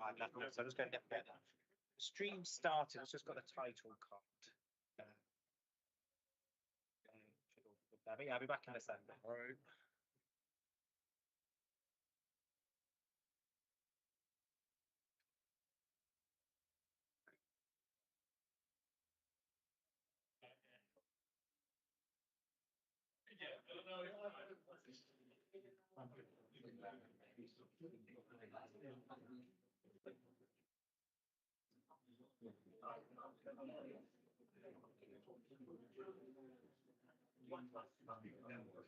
Right, lovely. So I'm just going to get that. Stream started. It's just got a title card. I'll be back in a second. All right.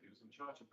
He was in charge of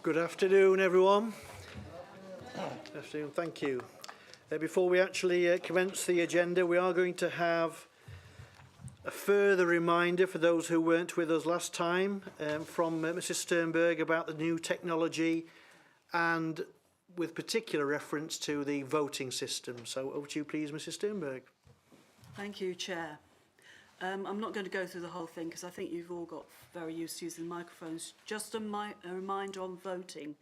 Good afternoon, everyone. Good afternoon, thank you. Before we actually commence the agenda, we are going to have a further reminder for those who weren't with us last time from Mrs. Sternberg about the new technology and with particular reference to the voting system. So over to you, please, Mrs. Sternberg. Thank you, Chair. I'm not going to go through the whole thing because I think you've all got very used to using microphones. Just a reminder on voting.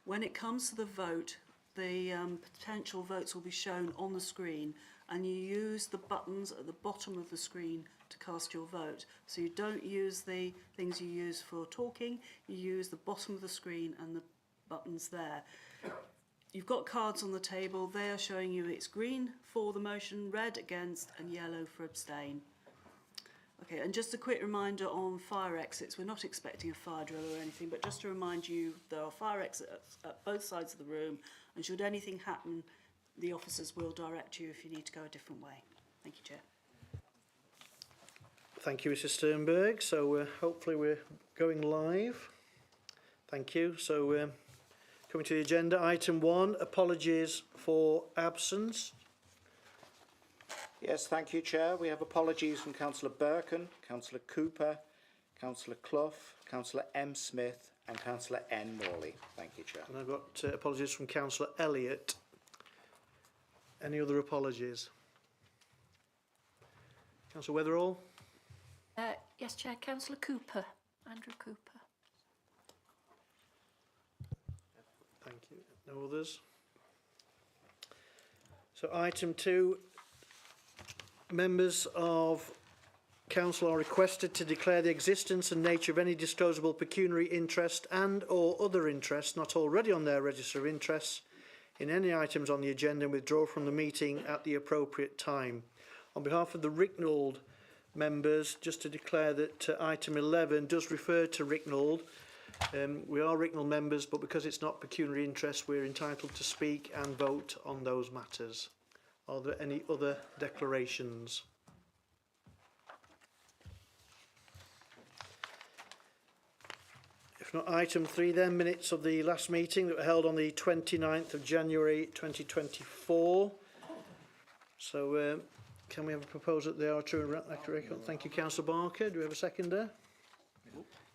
When it comes to the vote, the potential votes will be shown on the screen, and you use the buttons at the bottom of the screen to cast your vote. So you don't use the things you use for talking, you use the bottom of the screen and the buttons there. You've got cards on the table. They are showing you it's green for the motion, red against, and yellow for abstain. Okay, and just a quick reminder on fire exits. We're not expecting a fire drill or anything, but just to remind you, there are fire exits at both sides of the room, and should anything happen, the officers will direct you if you need to go a different way. Thank you, Chair. Thank you, Mrs. Sternberg. So hopefully we're going live. Thank you. So coming to the agenda, item 1, apologies for absence. Yes, thank you, Chair. We have apologies from Councillor Birkin, Councillor Cooper, Councillor Clough, Councillor M. Smith and Councillor N. Morley. Thank you, Chair. And I've got apologies from Councillor Elliott. Any other apologies? Councillor Weatherall? Yes, Chair. Councillor Cooper. Andrew Cooper. Thank you. No others? So item 2, members of Council are requested to declare the existence and nature of any disclosable pecuniary interest and or other interest not already on their register of interests in any items on the agenda and withdraw from the meeting at the appropriate time. On behalf of the Ricknold members, just to declare that item 11 does refer to Ricknold. We are Ricknold members, but because it's not pecuniary interest, we're entitled to speak and vote on those matters. Are there any other declarations? If not, item 3 then, minutes of the last meeting that were held on the 29th of January 2024. So can we have a proposal that they are true and accurate? Thank you, Councillor Barker. Do we have a seconder?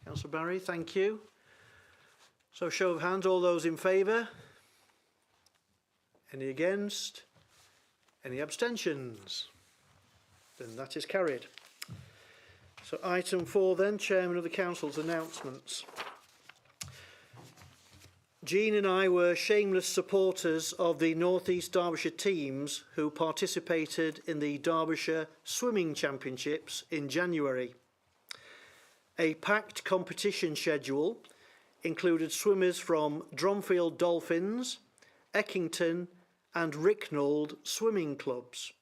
Councillor Barry, thank you. So show of hands, all those in favour? Any against? Any abstentions? Then that is carried. So item 4 then, Chairman of the Council's announcements. Jean and I were shameless supporters of the North East Derbyshire teams who participated in the Derbyshire Swimming Championships in January. A packed competition schedule included swimmers from Dronfield Dolphins, Eckington and Ricknold swimming clubs.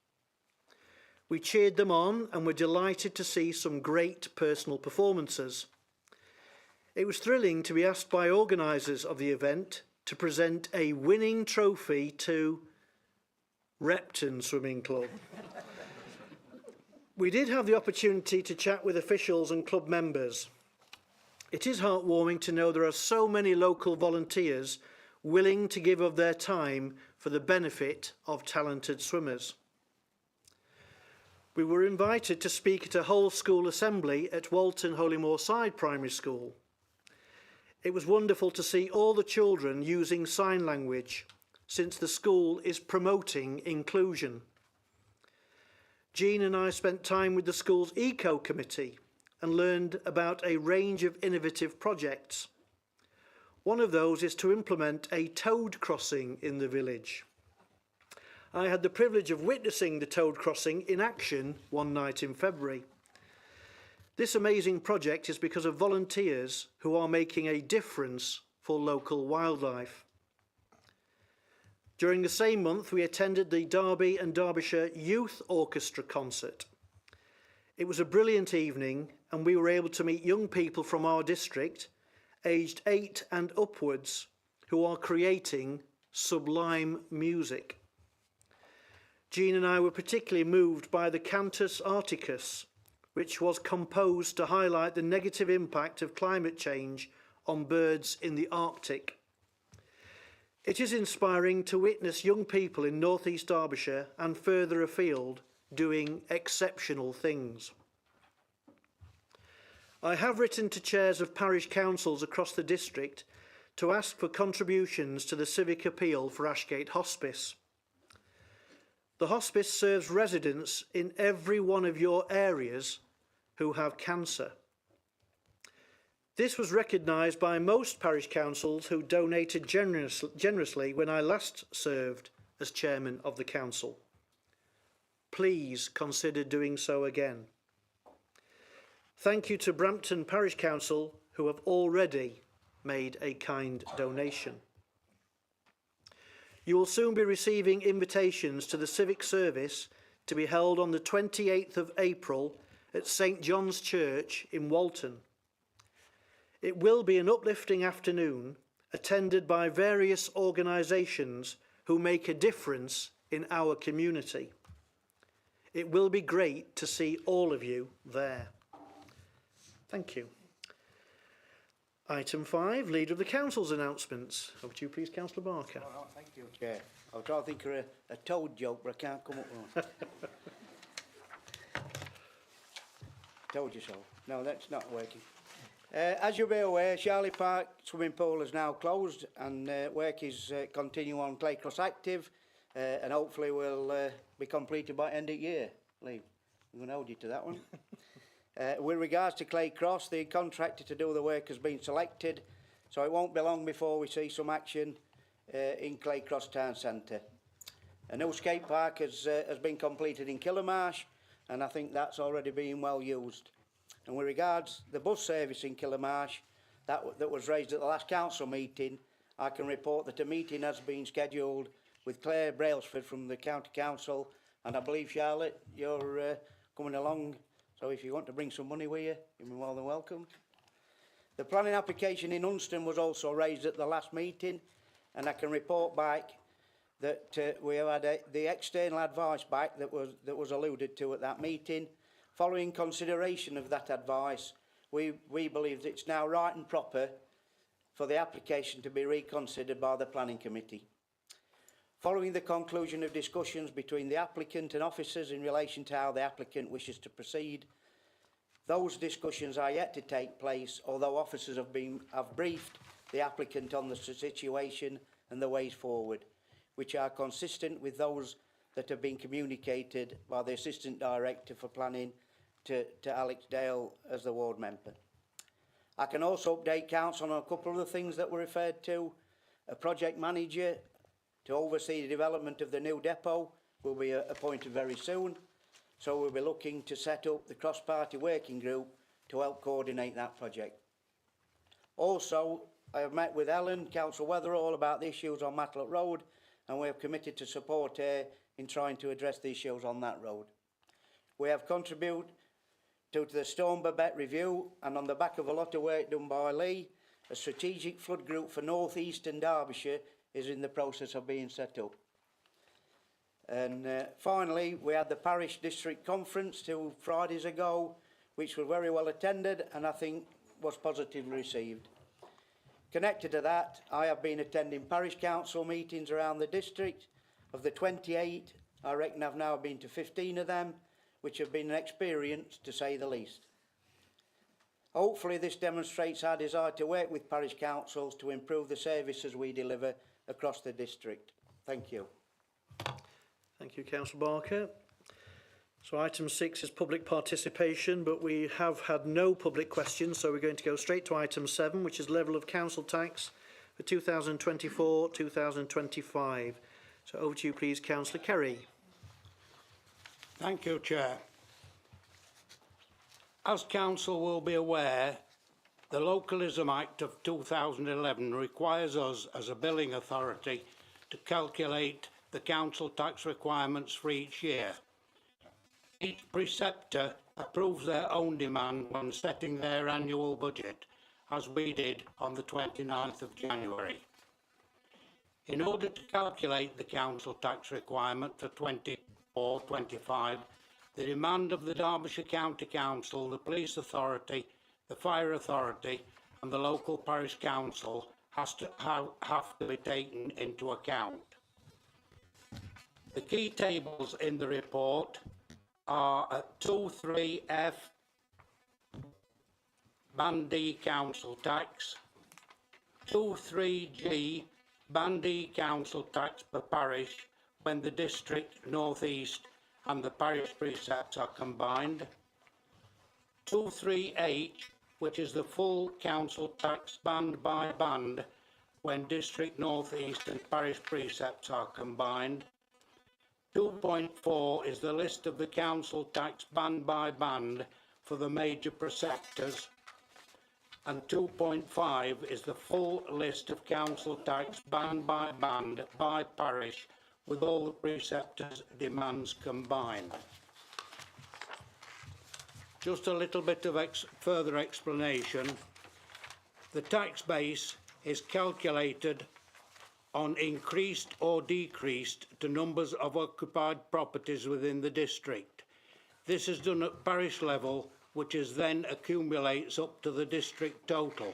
We cheered them on and were delighted to see some great personal performances. It was thrilling to be asked by organisers of the event to present a winning trophy to Repton Swimming Club. We did have the opportunity to chat with officials and club members. It is heartwarming to know there are so many local volunteers willing to give of their time for the benefit of talented swimmers. We were invited to speak at a whole school assembly at Walton Holymore Side Primary School. It was wonderful to see all the children using sign language, since the school is promoting inclusion. Jean and I spent time with the school's Eco Committee and learned about a range of innovative projects. One of those is to implement a toad crossing in the village. I had the privilege of witnessing the toad crossing in action one night in February. This amazing project is because of volunteers who are making a difference for local wildlife. During the same month, we attended the Derby and Derbyshire Youth Orchestra concert. It was a brilliant evening and we were able to meet young people from our district, aged 8 and upwards, who are creating sublime music. Jean and I were particularly moved by the Cantus Arcticus, which was composed to highlight the negative impact of climate change on birds in the Arctic. It is inspiring to witness young people in North East Derbyshire and further afield doing exceptional things. I have written to chairs of parish councils across the district to ask for contributions to the civic appeal for Ashgate Hospice. The hospice serves residents in every one of your areas who have cancer. This was recognised by most parish councils who donated generously when I last served as chairman of the council. Please consider doing so again. Thank you to Brampton Parish Council who have already made a kind donation. You will soon be receiving invitations to the civic service to be held on the 28th of April at St John's Church in Walton. It will be an uplifting afternoon attended by various organisations who make a difference in our community. It will be great to see all of you there. Thank you. Item 5, Leader of the Council's announcements. Over to you, please, Councillor Barker. Oh, thank you, Chair. I was trying to think of a toad joke, but I can't come up with one. Told you so. No, that's not working. As you'll be aware, Charlie Park swimming pool is now closed and work is continuing on Claycross Active and hopefully will be completed by end of year. Lee, I'm going to hold you to that one. With regards to Claycross, the contractor to do the work has been selected, so it won't be long before we see some action in Claycross Town Centre. A new skate park has been completed in Killamarsh, and I think that's already being well used. And with regards to the bus service in Killamarsh, that was raised at the last council meeting, I can report that a meeting has been scheduled with Claire Brailsford from the County Council, and I believe, Charlotte, you're coming along, so if you want to bring some money with you, you're more than welcome. The planning application in Hunston was also raised at the last meeting, and I can report back that we have had the external advice back that was alluded to at that meeting. Following consideration of that advice, we believe that it's now right and proper for the application to be reconsidered by the Planning Committee. Following the conclusion of discussions between the applicant and officers in relation to how the applicant wishes to proceed, those discussions are yet to take place, although officers have briefed the applicant on the situation and the ways forward, which are consistent with those that have been communicated by the Assistant Director for Planning to Alex Dale as the ward member. I can also update Council on a couple of the things that were referred to. A project manager to oversee the development of the new depot will be appointed very soon, so we'll be looking to set up the cross-party working group to help coordinate that project. Also, I have met with Ellen, Councillor Weatherall, about the issues on Matlock Road, and we have committed to support her in trying to address the issues on that road. We have contributed to the Storm Babette review, and on the back of a lot of work done by Lee, a strategic flood group for North Eastern Derbyshire is in the process of being set up. And finally, we had the Parish District Conference 2 Fridays ago, which was very well attended and I think was positively received. Connected to that, I have been attending Parish Council meetings around the district. Of the 28, I reckon I've now been to 15 of them, which have been an experience to say the least. Hopefully this demonstrates our desire to work with parish councils to improve the services we deliver across the district. Thank you. Thank you, Councillor Barker. So item 6 is public participation, but we have had no public questions, so we're going to go straight to item 7, which is level of council tax for 2024-2025. So over to you, please, Councillor Kerry. Thank you, Chair. As Council will be aware, the Localism Act of 2011 requires us as a billing authority to calculate the council tax requirements for each year. Each preceptor approves their own demand when setting their annual budget, as we did on the 29th of January. In order to calculate the council tax requirement for 24-25, the demand of the Derbyshire County Council, the Police Authority, the Fire Authority and the local parish council have to be taken into account. The key tables in the report are at 23F, Band D council tax, 23G, Band D council tax per parish when the district, North East and the parish precepts are combined, 23H, which is the full council tax band by band when district, North East and parish precepts are combined, 2.4 is the list of the council tax band by band for the major preceptors, and 2.5 is the full list of council tax band by band by parish with all the preceptors' demands combined. Just a little bit of further explanation. The tax base is calculated on increased or decreased to numbers of occupied properties within the district. This is done at parish level, which is then accumulates up to the district total.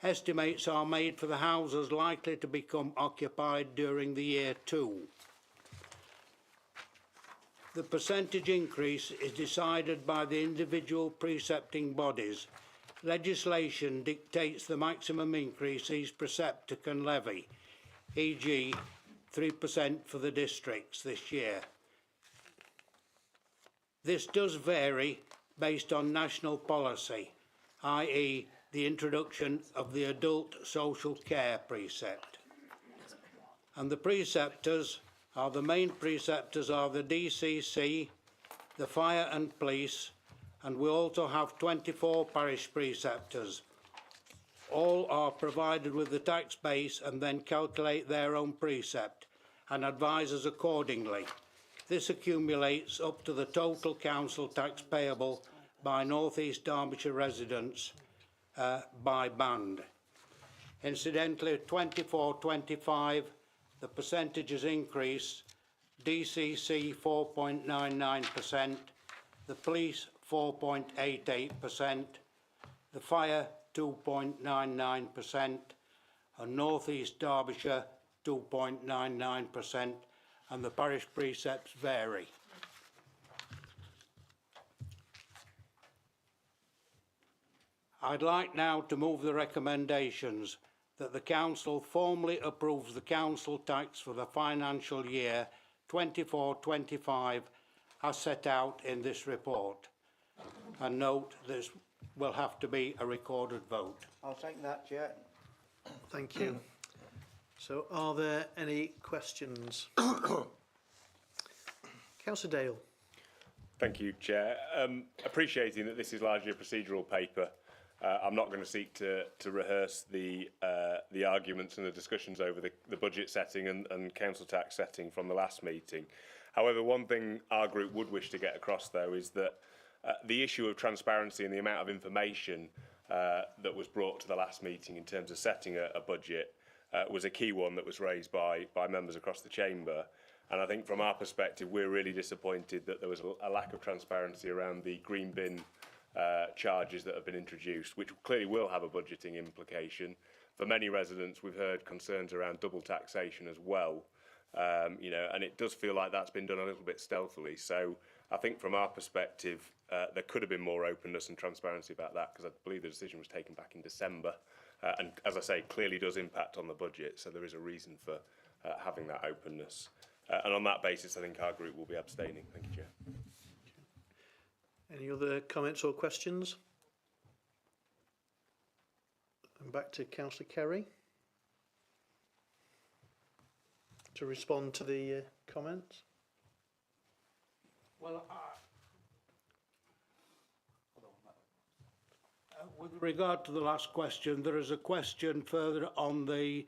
Estimates are made for the houses likely to become occupied during the year 2. The percentage increase is decided by the individual precepting bodies. Legislation dictates the maximum increase each preceptor can levy, e.g. 3% for the districts this year. This does vary based on national policy, i.e. the introduction of the adult social care precept. And the preceptors are the main preceptors are the DCC, the fire and police, and we also have 24 parish preceptors. All are provided with the tax base and then calculate their own precept and advise us accordingly. This accumulates up to the total council tax payable by North East Derbyshire residents by band. Incidentally, 24-25, the percentages increase, DCC 4.99%, the police 4.88%, the fire 2.99%, and North East Derbyshire 2.99%, and the parish precepts vary. I'd like now to move the recommendations that the Council formally approves the Council tax for the financial year 24-25 as set out in this report. And note this will have to be a recorded vote. I'll second that, Chair. Thank you. So are there any questions? Councillor Dale. Thank you, Chair. Appreciating that this is largely a procedural paper, I'm not going to seek to rehearse the arguments and the discussions over the budget setting and council tax setting from the last meeting. However, one thing our group would wish to get across, though, is that the issue of transparency and the amount of information that was brought to the last meeting in terms of setting a budget was a key one that was raised by members across the chamber. And I think from our perspective, we're really disappointed that there was a lack of transparency around the green bin charges that have been introduced, which clearly will have a budgeting implication. For many residents, we've heard concerns around double taxation as well. You know, and it does feel like that's been done a little bit stealthily. So I think from our perspective, there could have been more openness and transparency about that, because I believe the decision was taken back in December. And as I say, clearly does impact on the budget. So there is a reason for having that openness. And on that basis, I think our group will be abstaining. Thank you, Chair. Any other comments or questions? And back to Councillor Kerry to respond to the comments. Well, with regard to the last question, there is a question further on the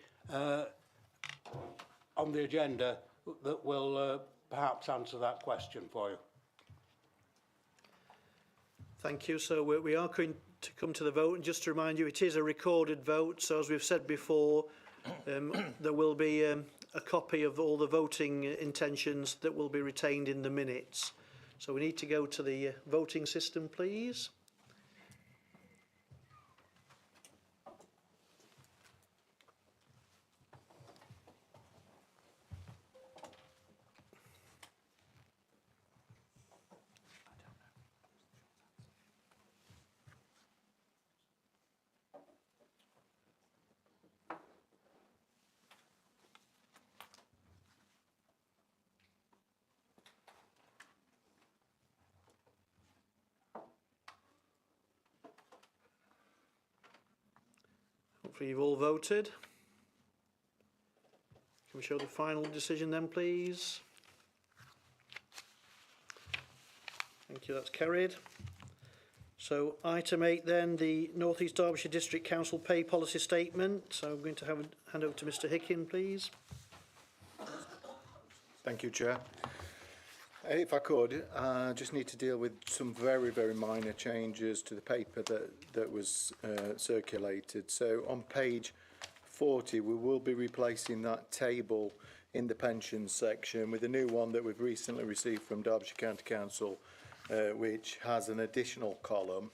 agenda that will perhaps answer that question for you. Thank you. So we are going to come to the vote, and just to remind you, it is a recorded vote. So as we've said before, there will be a copy of all the voting intentions that will be retained in the minutes. So we need to go to the voting system, please. Hopefully you've all voted. Can we show the final decision then, please? Thank you, that's carried. So item 8 then, the North East Derbyshire District Council Pay Policy Statement. So I'm going to hand over to Mr Hickin, please. Thank you, Chair. If I could, I just need to deal with some very, very minor changes to the paper that was circulated. So on page 40, we will be replacing that table in the pensions section with a new one that we've recently received from Derbyshire County Council, which has an additional column,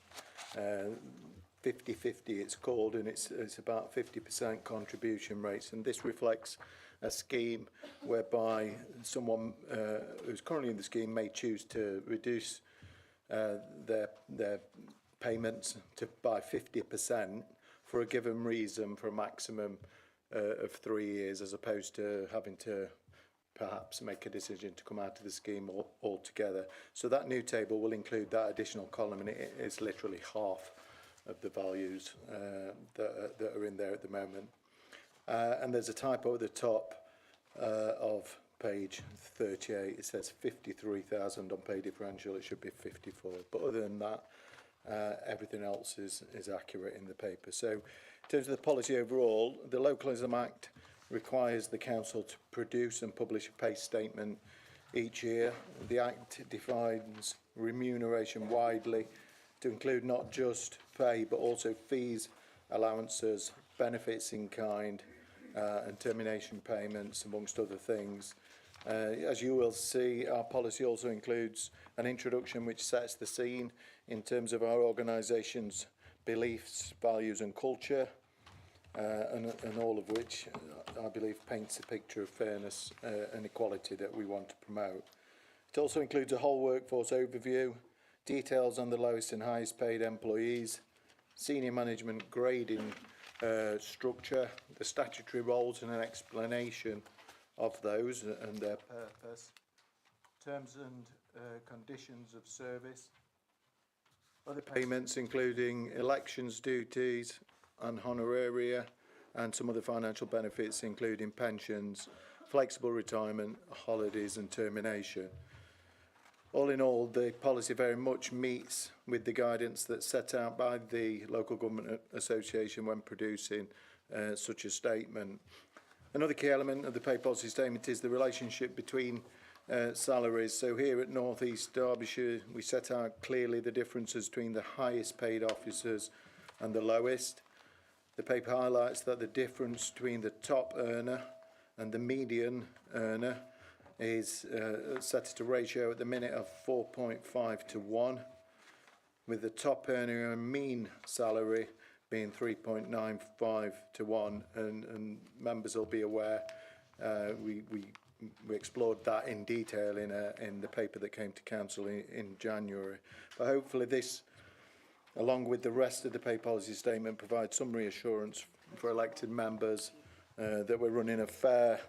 50-50 it's called, and it's about 50% contribution rates, and this reflects a scheme whereby someone who's currently in the scheme may choose to reduce their payments by 50% for a given reason for a maximum of 3 years, as opposed to having to perhaps make a decision to come out of the scheme altogether. So that new table will include that additional column, and it is literally half of the values that are in there at the moment. And there's a typo at the top of page 38. It says 53,000 on pay differential. It should be 54. But other than that, everything else is accurate in the paper. So in terms of the policy overall, the Localism Act requires the council to produce and publish a pay statement each year. The Act defines remuneration widely to include not just pay but also fees, allowances, benefits in kind, and termination payments, amongst other things. As you will see, our policy also includes an introduction which sets the scene in terms of our organisation's beliefs, values and culture, and all of which I believe paints a picture of fairness and equality that we want to promote. It also includes a whole workforce overview, details on the lowest and highest paid employees, senior management grading structure, the statutory roles and an explanation of those and their purpose, terms and conditions of service, other payments including elections duties and honoraria, and some other financial benefits including pensions, flexible retirement, holidays and termination. All in all, the policy very much meets with the guidance that's set out by the Local Government Association when producing such a statement. Another key element of the pay policy statement is the relationship between salaries. So here at North East Derbyshire, we set out clearly the differences between the highest paid officers and the lowest. The paper highlights that the difference between the top earner and the median earner is set at a ratio at the minute of 4.5 to 1, with the top earner and mean salary being 3.95 to 1, and members will be aware we explored that in detail in the paper that came to council in January. But hopefully this, along with the rest of the pay policy statement, provides some reassurance for elected members that we're running a fair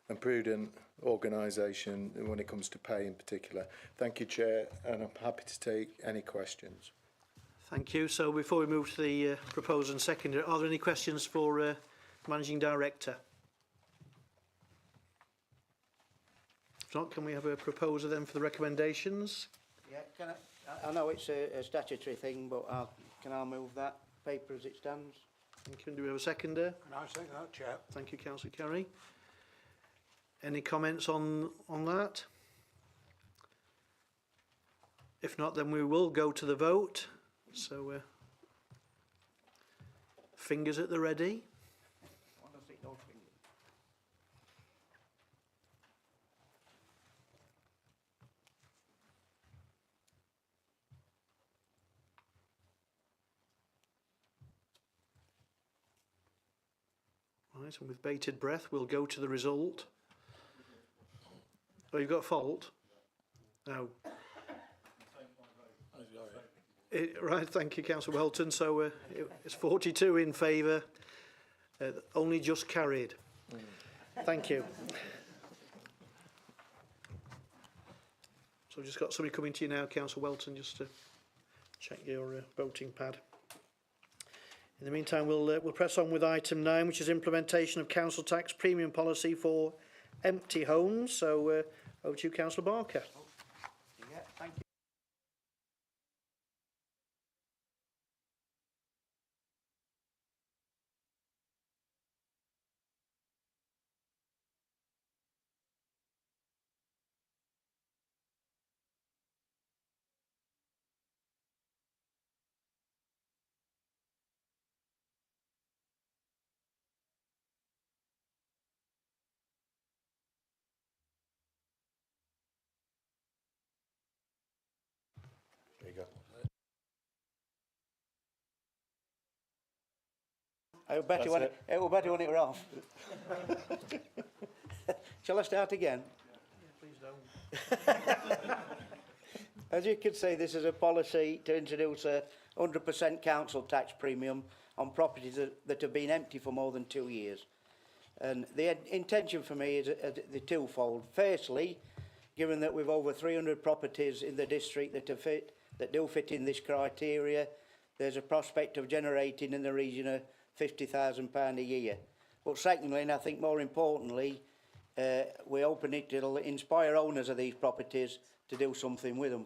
and prudent organisation when it comes to pay in particular. Thank you, Chair, and I'm happy to take any questions. Thank you. So before we move to the proposal and seconder, are there any questions for Managing Director? If not, can we have a proposer then for the recommendations? Yeah, can I know it's a statutory thing, but can I move that paper as it stands? Thank you. Do we have a seconder? Can I say that, Chair? Thank you, Councillor Carey. Any comments on that? If not, then we will go to the vote. So, fingers at the ready. I want to see those fingers. Right, and with bated breath, we'll go to the result. Oh, you've got a fault? No. Right, thank you, Councillor Welton. So it's 42 in favour, only just carried. Thank you. So I've just got somebody coming to you now, Councillor Welton, just to check your voting pad. In the meantime, we'll press on with item 9, which is implementation of council tax premium policy for empty homes. So over to you, Councillor Barker. Yeah, thank you. There you go. It was better when it were off. Shall I start again? Please don't. As you can see, this is a policy to introduce a 100% council tax premium on properties that have been empty for more than 2 years. And the intention for me is the twofold. Firstly, given that we've over 300 properties in the district that do fit in this criteria, there's a prospect of generating in the region of £50,000 a year. But secondly, and I think more importantly, we open it to inspire owners of these properties to do something with them.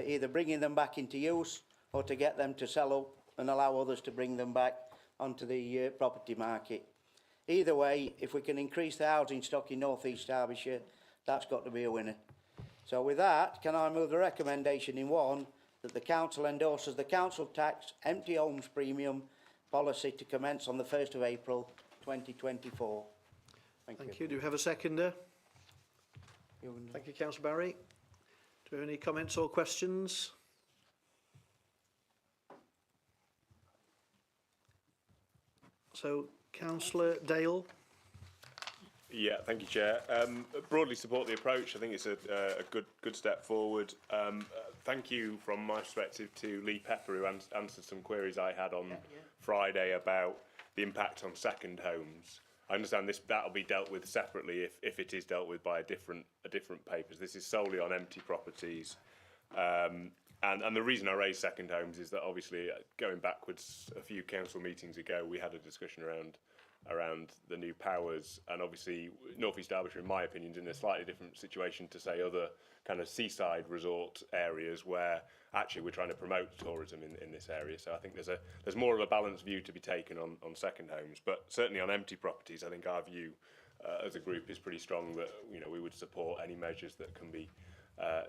Either bringing them back into use or to get them to sell up and allow others to bring them back onto the property market. Either way, if we can increase the housing stock in North East Derbyshire, that's got to be a winner. So with that, can I move the recommendation in 1 that the council endorses the council tax empty homes premium policy to commence on the 1st of April 2024. Thank you. Do we have a seconder? Thank you, Councillor Barry. Do we have any comments or questions? So, Councillor Dale. Yeah, thank you, Chair. Broadly support the approach. I think it's a good step forward. Thank you, from my perspective, to Lee Pepper, who answered some queries I had on Friday about the impact on second homes. I understand that'll be dealt with separately if it is dealt with by a different papers. This is solely on empty properties. And the reason I raise second homes is that obviously going backwards a few council meetings ago, we had a discussion around the new powers, and obviously North East Derbyshire, in my opinion, is in a slightly different situation to say other kind of seaside resort areas where actually we're trying to promote tourism in this area. So I think there's more of a balanced view to be taken on second homes, but certainly on empty properties, I think our view as a group is pretty strong that we would support any measures that can be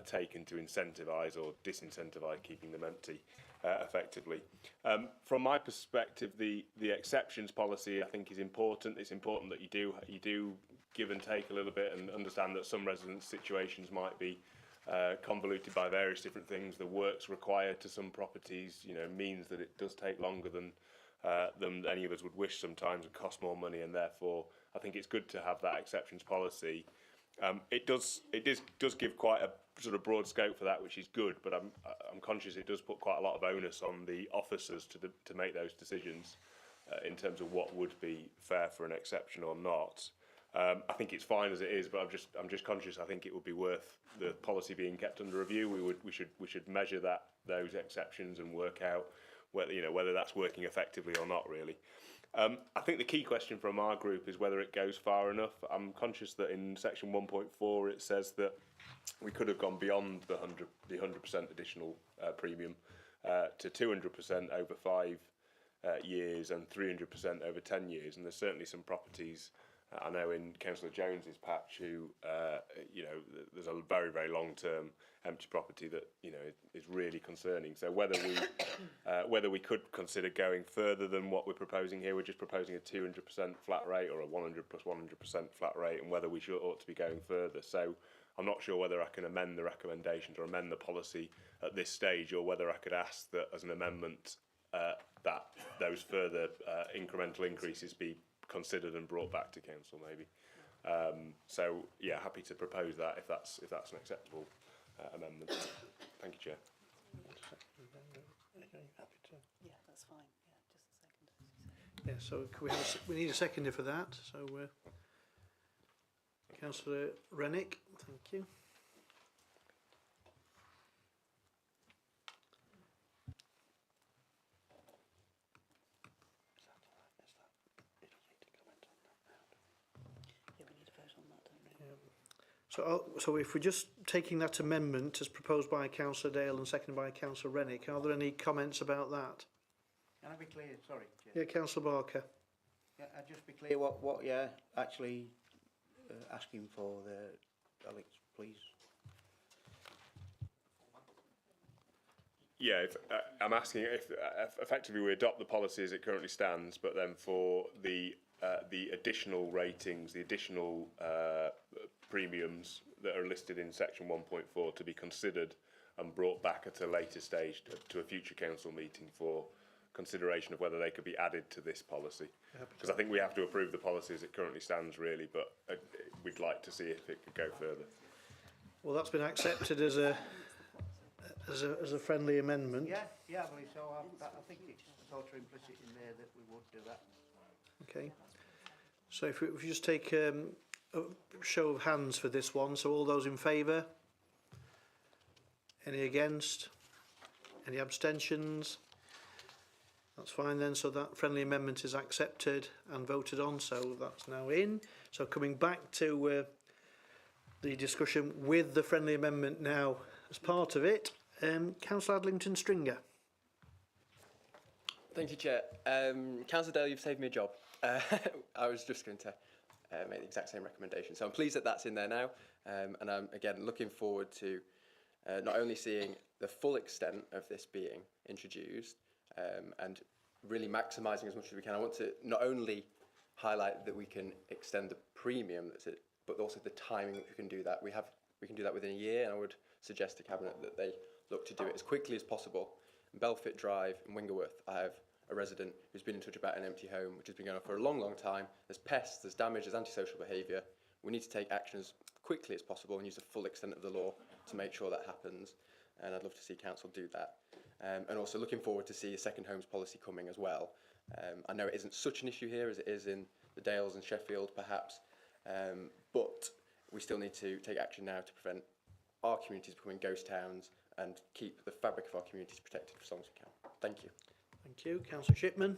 taken to incentivise or disincentivise keeping them empty effectively. From my perspective, the exceptions policy I think is important. It's important that you do give and take a little bit and understand that some residents' situations might be convoluted by various different things. The works required to some properties, means that it does take longer than any of us would wish sometimes, and cost more money, and therefore I think it's good to have that exceptions policy. It does give quite a sort of broad scope for that, which is good, but I'm conscious it does put quite a lot of onus on the officers to make those decisions in terms of what would be fair for an exception or not. I think it's fine as it is, but I'm just conscious. I think it would be worth the policy being kept under review. We should measure those exceptions and work out whether that's working effectively or not, really. I think the key question from our group is whether it goes far enough. I'm conscious that in section 1.4 it says that we could have gone beyond the 100% additional premium to 200% over 5 years and 300% over 10 years, and there's certainly some properties I know in Councillor Jones's patch who there's a very, very long-term empty property that is really concerning. So whether we could consider going further than what we're proposing here, we're just proposing a 200% flat rate or a 100 plus 100% flat rate, and whether we ought to be going further. So I'm not sure whether I can amend the recommendations or amend the policy at this stage, or whether I could ask that as an amendment that those further incremental increases be considered and brought back to council, maybe. So yeah, happy to propose that if that's an acceptable amendment. Thank you, Chair. Yeah, that's fine. Yeah, just a second. Yeah, so we need a seconder for that. So Councillor Rennick, thank you. So if we're just taking that amendment as proposed by Councillor Dale and seconded by Councillor Rennick, are there any comments about that? Can I be clear? Sorry, Chair. Yeah, Councillor Barker. Yeah, I'd just be clear what you're actually asking for there, Alex, please. Yeah, I'm asking if effectively we adopt the policy as it currently stands, but then for the additional ratings, the additional premiums that are listed in section 1.4 to be considered and brought back at a later stage to a future council meeting for consideration of whether they could be added to this policy. Because I think we have to approve the policy as it currently stands, really, but we'd like to see if it could go further. Well, that's been accepted as a friendly amendment. Yeah, I believe so. I think it's sort of implicit in there that we would do that. Okay. So if we just take a show of hands for this one, so all those in favour? Any against? Any abstentions? That's fine then, so that friendly amendment is accepted and voted on, so that's now in. So coming back to the discussion with the friendly amendment now as part of it, Councillor Adlington Stringer. Thank you, Chair. Councillor Dale, you've saved me a job. I was just going to make the exact same recommendation. So I'm pleased that that's in there now. And I'm, again, looking forward to not only seeing the full extent of this being introduced and really maximising as much as we can. I want to not only highlight that we can extend the premium, but also the timing that we can do that. We can do that within a year, and I would suggest to Cabinet that they look to do it as quickly as possible. In Belfit Drive in Wingerworth, I have a resident who's been in touch about an empty home, which has been going on for a long, long time. There's pests, there's damage, there's antisocial behaviour. We need to take action as quickly as possible and use the full extent of the law to make sure that happens. And I'd love to see Council do that. And also looking forward to see a second homes policy coming as well. I know it isn't such an issue here as it is in the Dales and Sheffield, perhaps, but we still need to take action now to prevent our communities becoming ghost towns and keep the fabric of our communities protected for as long as we can. Thank you. Thank you. Councillor Shipman.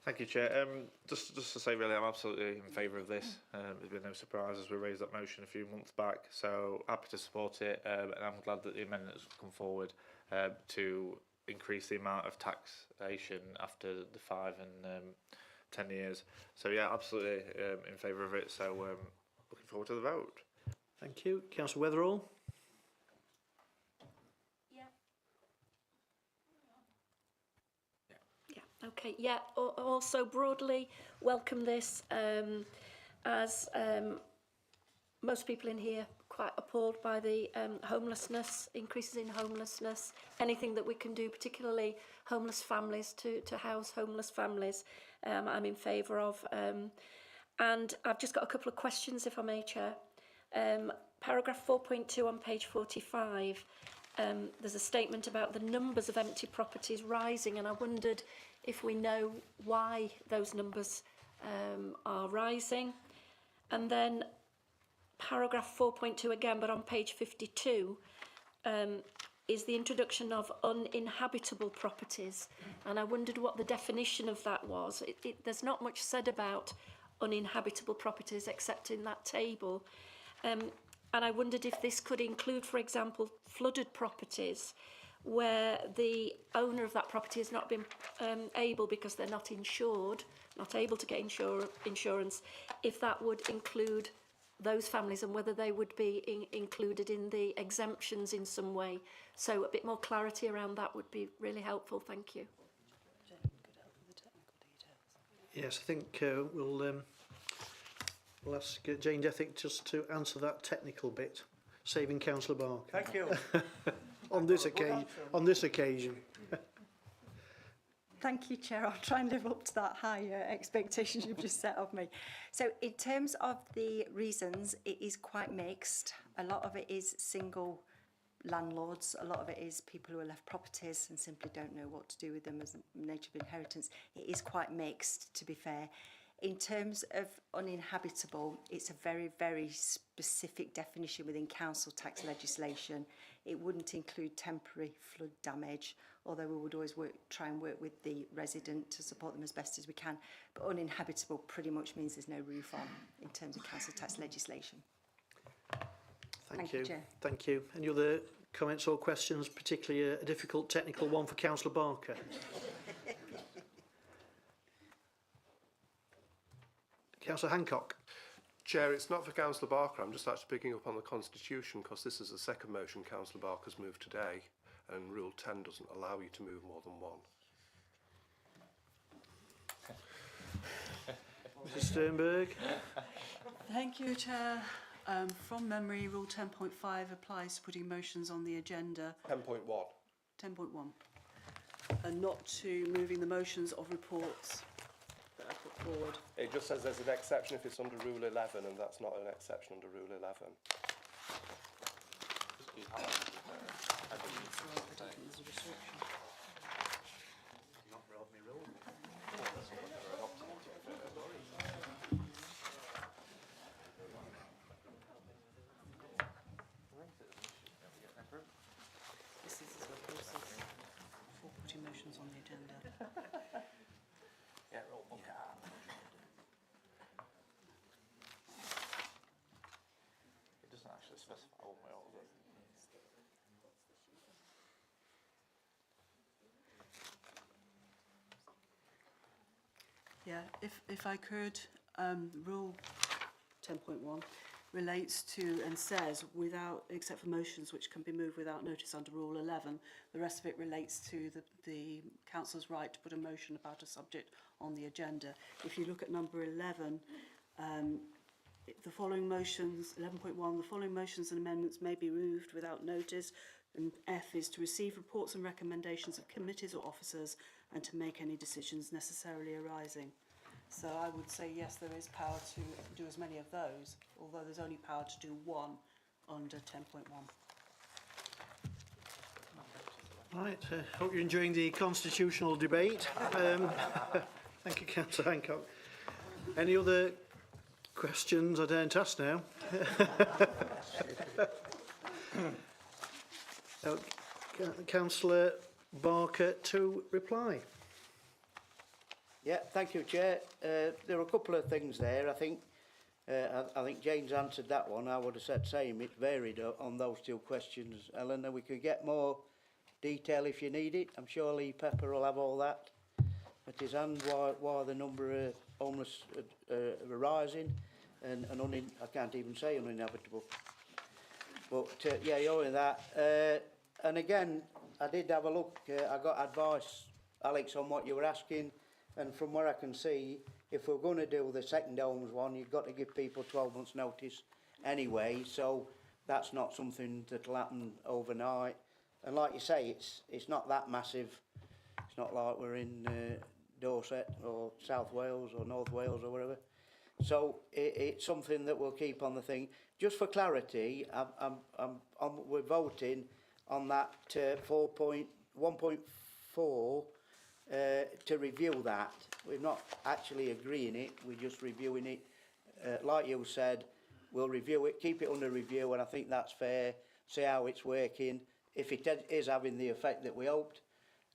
Thank you, Chair. Just to say, really, I'm absolutely in favour of this. There's been no surprises. We raised that motion a few months back, so happy to support it. And I'm glad that the amendments have come forward to increase the amount of taxation after the 5 and 10 years. So yeah, absolutely in favour of it. So looking forward to the vote. Thank you. Councillor Weatherall. Okay, yeah, also broadly welcome this as most people in here quite appalled by the homelessness, increases in homelessness, anything that we can do, particularly homeless families, to house homeless families, I'm in favour of. And I've just got a couple of questions, if I may, Chair. Paragraph 4.2 on page 45, there's a statement about the numbers of empty properties rising, and I wondered if we know why those numbers are rising. And then paragraph 4.2 again, but on page 52, is the introduction of uninhabitable properties. And I wondered what the definition of that was. There's not much said about uninhabitable properties except in that table. And I wondered if this could include, for example, flooded properties where the owner of that property has not been able, because they're not insured, not able to get insurance, if that would include those families and whether they would be included in the exemptions in some way. So a bit more clarity around that would be really helpful. Thank you. Yes, I think we'll ask Jane Dethick just to answer that technical bit, saving Councillor Barker. Thank you. on this occasion. Thank you, Chair. I'll try and live up to that high expectation you've just set of me. So in terms of the reasons, it is quite mixed. A lot of it is single landlords. A lot of it is people who are left properties and simply don't know what to do with them as a nature of inheritance. It is quite mixed, to be fair. In terms of uninhabitable, it's a very, very specific definition within council tax legislation. It wouldn't include temporary flood damage, although we would always try and work with the resident to support them as best as we can. But uninhabitable pretty much means there's no roof on in terms of council tax legislation. Thank Thank you, you. Chair. Thank you. Any other comments or questions, particularly a difficult technical one for Councillor Barker? Councillor Hancock. Chair, it's not for Councillor Barker. I'm just actually picking up on the Constitution because this is the second motion Councillor Barker's moved today, and Rule 10 doesn't allow you to move more than one. Mrs Sternberg. Thank you, Chair. From memory, Rule 10.5 applies to putting motions on the agenda. 10.1. 10.1. And not to moving the motions of reports that are put forward. It just says there's an exception if it's under Rule 11, and that's not an exception under Rule 11. This is the process for putting motions on the agenda. It doesn't actually specify one way or the other. Yeah, if I could, Rule 10.1 relates to and says without, except for motions which can be moved without notice under Rule 11, the rest of it relates to the councillor's right to put a motion about a subject on the agenda. If you look at number 11, the following motions, 11.1, the following motions and amendments may be moved without notice, and F is to receive reports and recommendations of committees or officers and to make any decisions necessarily arising. So I would say yes, there is power to do as many of those, although there's only power to do one under 10.1. Right, hope you're enjoying the constitutional debate. Thank you, Councillor Hancock. Any other questions? I daren't ask now. Councillor Barker to reply. Yeah, thank you, Chair. There are a couple of things there. I think Jane's answered that one. I would have said same. It's varied on those two questions, Eleanor. We could get more detail if you need it. I'm sure Lee Pepper will have all that at his hand. Why the number of homeless are rising and I can't even say uninhabitable. But yeah, you're in that. And again, I did have a look. I got advice, Alex, on what you were asking. And from where I can see, if we're going to do the second homes one, you've got to give people 12 months notice anyway. So that's not something that'll happen overnight. And like you say, it's not that massive. It's not like we're in Dorset or South Wales or North Wales or wherever. So it's something that we'll keep on the thing. Just for clarity, we're voting on that 1.4 to review that. We're not actually agreeing it, we're just reviewing it. Like you said, we'll review it, keep it under review, and I think that's fair. See how it's working, if it is having the effect that we hoped.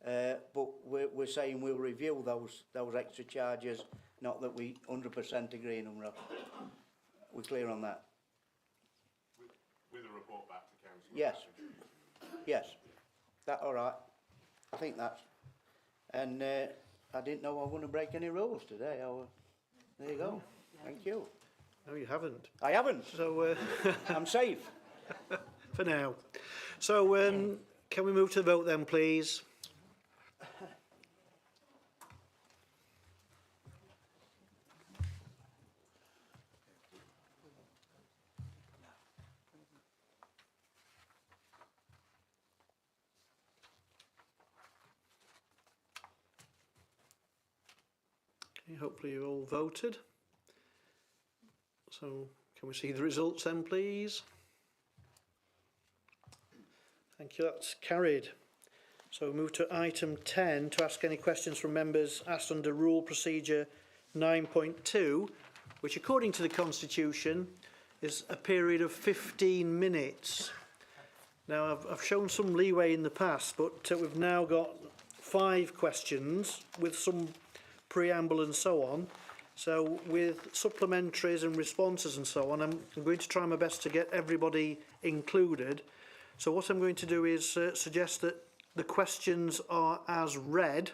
But we're saying we'll review those extra charges, not that we 100% agree on them, Rob. We're clear on that? With a report back to council. Yes. Yes. That all right? I think that's... And I didn't know I was going to break any rules today. There you go. Thank you. No, you haven't. I haven't. So I'm safe. For now. So can we move to the vote then, please? Okay, hopefully you've all voted. So can we see the results then, please? Thank you, that's carried. So we move to item 10 to ask any questions from members asked under Rule Procedure 9.2, which according to the Constitution is a period of 15 minutes. Now I've shown some leeway in the past, but we've now got 5 questions with some preamble and so on. So with supplementaries and responses and so on, I'm going to try my best to get everybody included. So what I'm going to do is suggest that the questions are as read,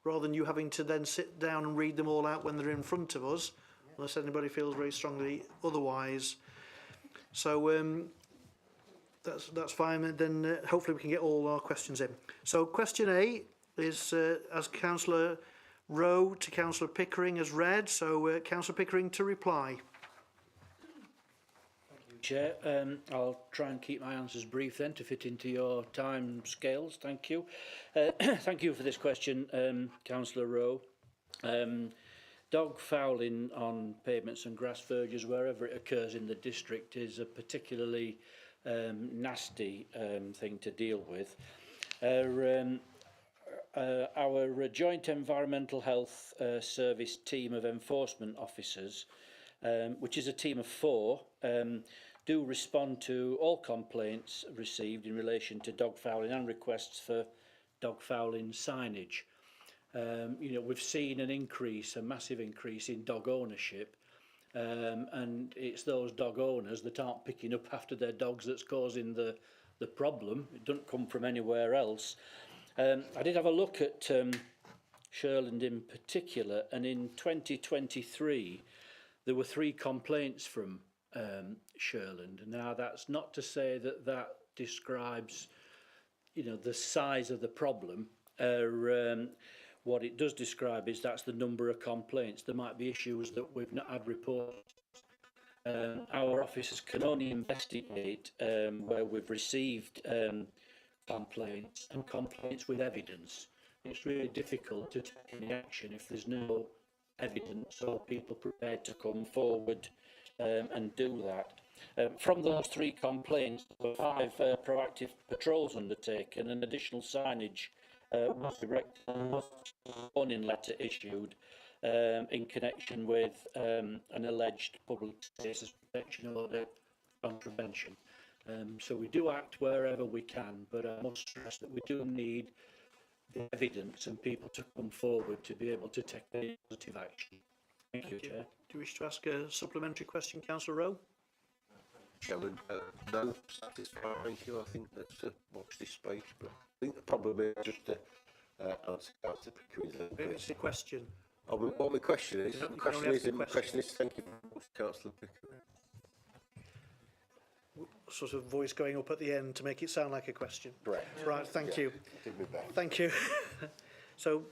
rather than you having to then sit down and read them all out when they're in front of us, unless anybody feels very strongly otherwise. So that's fine, and then hopefully we can get all our questions in. So question A is as Councillor Rowe to Councillor Pickering has read, so Councillor Pickering to reply. Chair, I'll try and keep my answers brief then to fit into your time scales. Thank you. Thank you for this question, Councillor Rowe. Dog fouling on pavements and grass verges wherever it occurs in the district is a particularly nasty thing to deal with. Our Joint Environmental Health Service team of enforcement officers, which is a team of 4, do respond to all complaints received in relation to dog fouling and requests for dog fouling signage. You know, we've seen an increase, a massive increase in dog ownership, and it's those dog owners that aren't picking up after their dogs that's causing the problem. It doesn't come from anywhere else. I did have a look at Shirland in particular, and in 2023 there were 3 complaints from Shirland. Now that's not to say that that describes, you know, the size of the problem. What it does describe is that's the number of complaints. There might be issues that we've not had reported. Our officers can only investigate where we've received complaints and complaints with evidence. It's really difficult to take any action if there's no evidence or people prepared to come forward and do that. From those 3 complaints, there were 5 proactive patrols undertaken, and additional signage was erected and was a warning letter issued in connection with an alleged public spaces protection order contravention. So we do act wherever we can, but I must stress that we do need the evidence and people to come forward to be able to take any positive action. Thank you, Chair. Do you wish to ask a supplementary question, Councillor Rowe? Chairman, no, satisfied, thank you. I think that's a watch this space, but I think probably just to answer Councillor Pickering's It's a question. Oh, what my question is, You can only ask the question. thank you very much, Councillor Pickering. Sort of voice going up at the end to make it sound like a question. Correct. Right, thank you. Did me best. Thank you. So,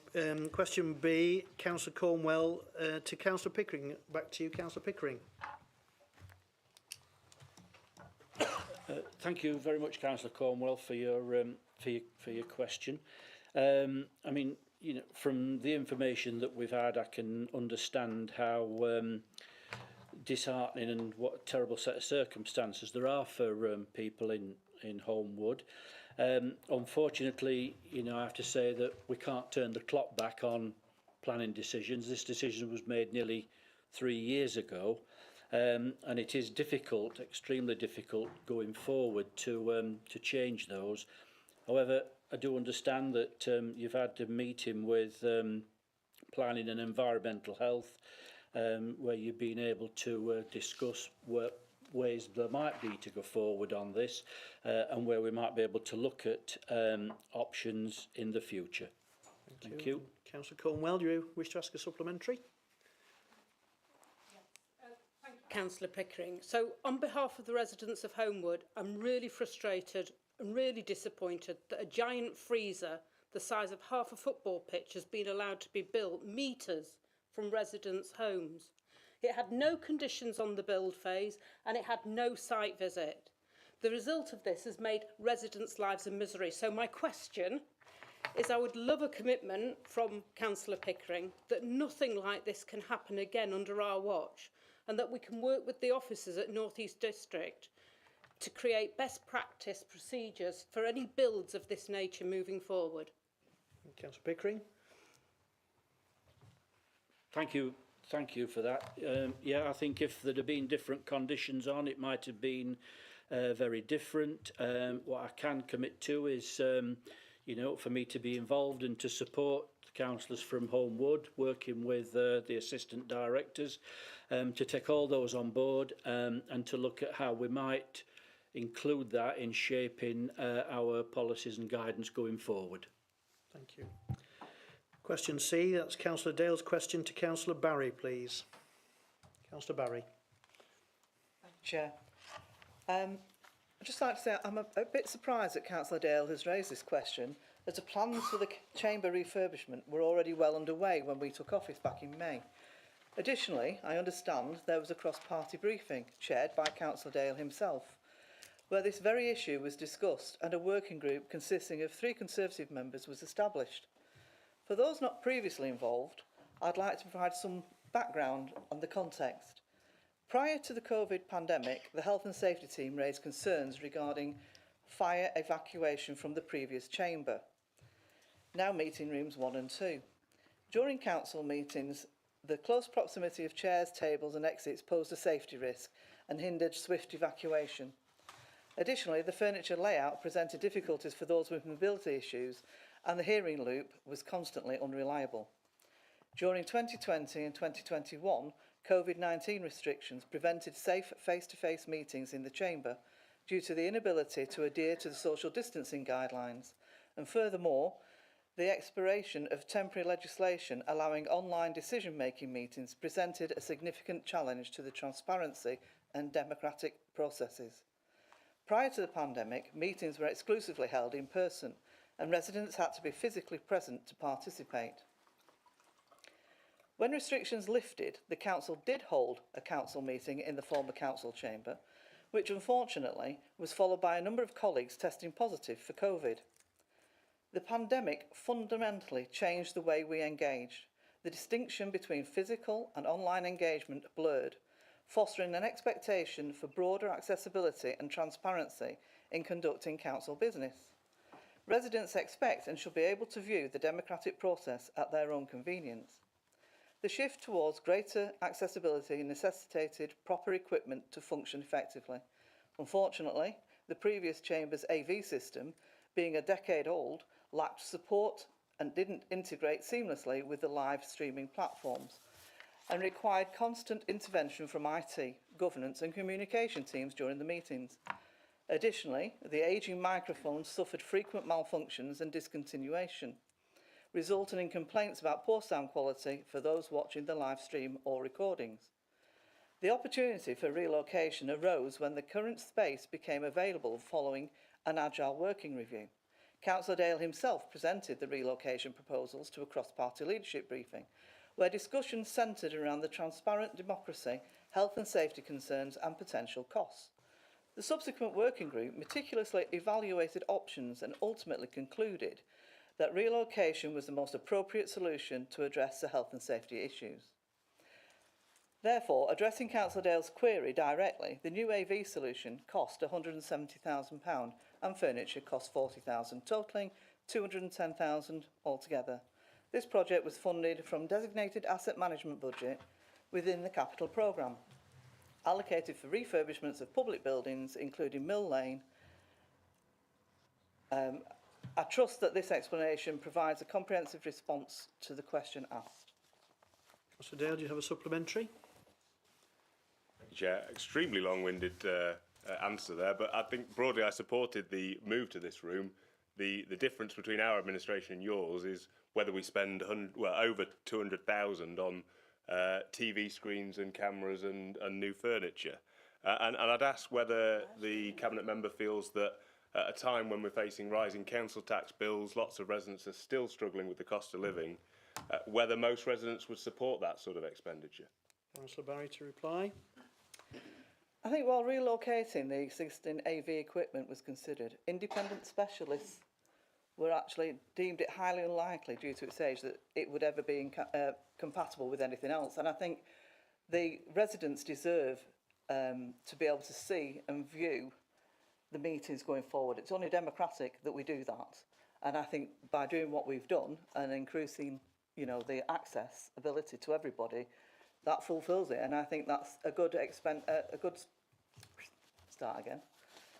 question B, Councillor Cornwell to Councillor Pickering. Back to you, Councillor Pickering. Thank you very much, Councillor Cornwell, for your question. I mean, you know, from the information that we've had, I can understand how disheartening and what a terrible set of circumstances there are for people in Homewood. Unfortunately, you know, I have to say that we can't turn the clock back on planning decisions. This decision was made nearly 3 years ago, and it is difficult, extremely difficult, going forward to change those. However, I do understand that you've had a meeting with planning and environmental health, where you've been able to discuss ways there might be to go forward on this, and where we might be able to look at options in the future. Thank you. Councillor Cornwell, do you wish to ask a supplementary? Councillor Pickering. So on behalf of the residents of Homewood, I'm really frustrated and really disappointed that a giant freezer the size of half a football pitch has been allowed to be built metres from residents' homes. It had no conditions on the build phase and it had no site visit. The result of this has made residents' lives a misery. So my question is, I would love a commitment from Councillor Pickering that nothing like this can happen again under our watch, and that we can work with the officers at North East District to create best practice procedures for any builds of this nature moving forward. Councillor Pickering. Thank you for that. Yeah, I think if there'd have been different conditions on, it might have been very different. What I can commit to is, you know, for me to be involved and to support councillors from Homewood, working with the assistant directors, to take all those on board and to look at how we might include that in shaping our policies and guidance going forward. Thank you. Question C, that's Councillor Dale's question to Councillor Barry, please. Councillor Barry. Chair. I'd just like to say I'm a bit surprised that Councillor Dale has raised this question, as the plans for the chamber refurbishment were already well underway when we took office back in May. Additionally, I understand there was a cross-party briefing chaired by Councillor Dale himself, where this very issue was discussed and a working group consisting of 3 Conservative members was established. For those not previously involved, I'd like to provide some background on the context. Prior to the COVID pandemic, the Health and Safety team raised concerns regarding fire evacuation from the previous chamber, now meeting rooms 1 and 2. During council meetings, the close proximity of chairs, tables and exits posed a safety risk and hindered swift evacuation. Additionally, the furniture layout presented difficulties for those with mobility issues and the hearing loop was constantly unreliable. During 2020 and 2021, COVID-19 restrictions prevented safe face-to-face meetings in the chamber due to the inability to adhere to the social distancing guidelines, and furthermore, the expiration of temporary legislation allowing online decision-making meetings presented a significant challenge to the transparency and democratic processes. Prior to the pandemic, meetings were exclusively held in person and residents had to be physically present to participate. When restrictions lifted, the council did hold a council meeting in the former council chamber, which unfortunately was followed by a number of colleagues testing positive for COVID. The pandemic fundamentally changed the way we engaged. The distinction between physical and online engagement blurred, fostering an expectation for broader accessibility and transparency in conducting council business. Residents expect and should be able to view the democratic process at their own convenience. The shift towards greater accessibility necessitated proper equipment to function effectively. Unfortunately, the previous chamber's AV system, being a decade old, lacked support and didn't integrate seamlessly with the live streaming platforms and required constant intervention from IT, governance and communication teams during the meetings. Additionally, the ageing microphones suffered frequent malfunctions and discontinuation, resulting in complaints about poor sound quality for those watching the live stream or recordings. The opportunity for relocation arose when the current space became available following an agile working review. Councillor Dale himself presented the relocation proposals to a cross-party leadership briefing, where discussions centred around the transparent democracy, health and safety concerns and potential costs. The subsequent working group meticulously evaluated options and ultimately concluded that relocation was the most appropriate solution to address the health and safety issues. Therefore, addressing Councillor Dale's query directly, the new AV solution cost £170,000 and furniture cost £40,000, totalling £210,000 altogether. This project was funded from designated asset management budget within the capital programme, allocated for refurbishments of public buildings, including Mill Lane. I trust that this explanation provides a comprehensive response to the question asked. Councillor Dale, do you have a supplementary? Chair, extremely long-winded answer there, but I think broadly I supported the move to this room. The difference between our administration and yours is whether we spend over 200,000 on TV screens and cameras and new furniture. And I'd ask whether the Cabinet member feels that at a time when we're facing rising council tax bills, lots of residents are still struggling with the cost of living, whether most residents would support that sort of expenditure. Councillor Barry to reply. I think while relocating the existing AV equipment was considered, independent specialists were actually deemed it highly unlikely due to its age that it would ever be compatible with anything else. And I think the residents deserve to be able to see and view the meetings going forward. It's only democratic that we do that. And I think by doing what we've done and increasing, the accessibility to everybody, that fulfills it. And I think that's a good start again.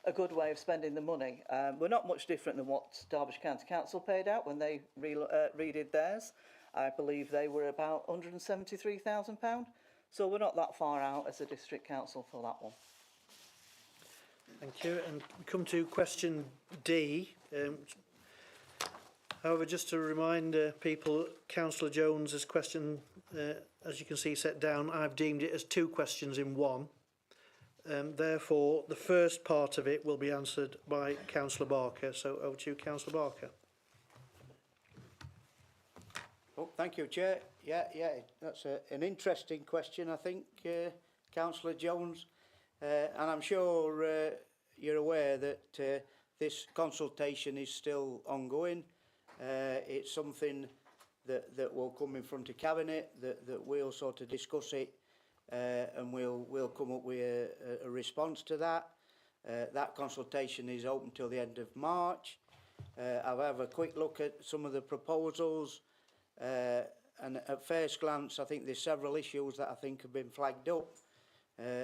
a good way of spending the money. We're not much different than what Derbyshire County Council paid out when they redid theirs. I believe they were about £173,000. So we're not that far out as a district council for that one. Thank you. And we come to question D. However, just to remind people, Councillor Jones's question, as you can see set down, I've deemed it as 2 questions in one. Therefore, the first part of it will be answered by Councillor Barker. So over to you, Councillor Barker. Oh, thank you, Chair. Yeah, that's an interesting question, I think, Councillor Jones. And I'm sure you're aware that this consultation is still ongoing. It's something that will come in front of Cabinet, that we'll sort of discuss it, and we'll come up with a response to that. That consultation is open till the end of March. I'll have a quick look at some of the proposals, and at first glance I think there's several issues that I think have been flagged up.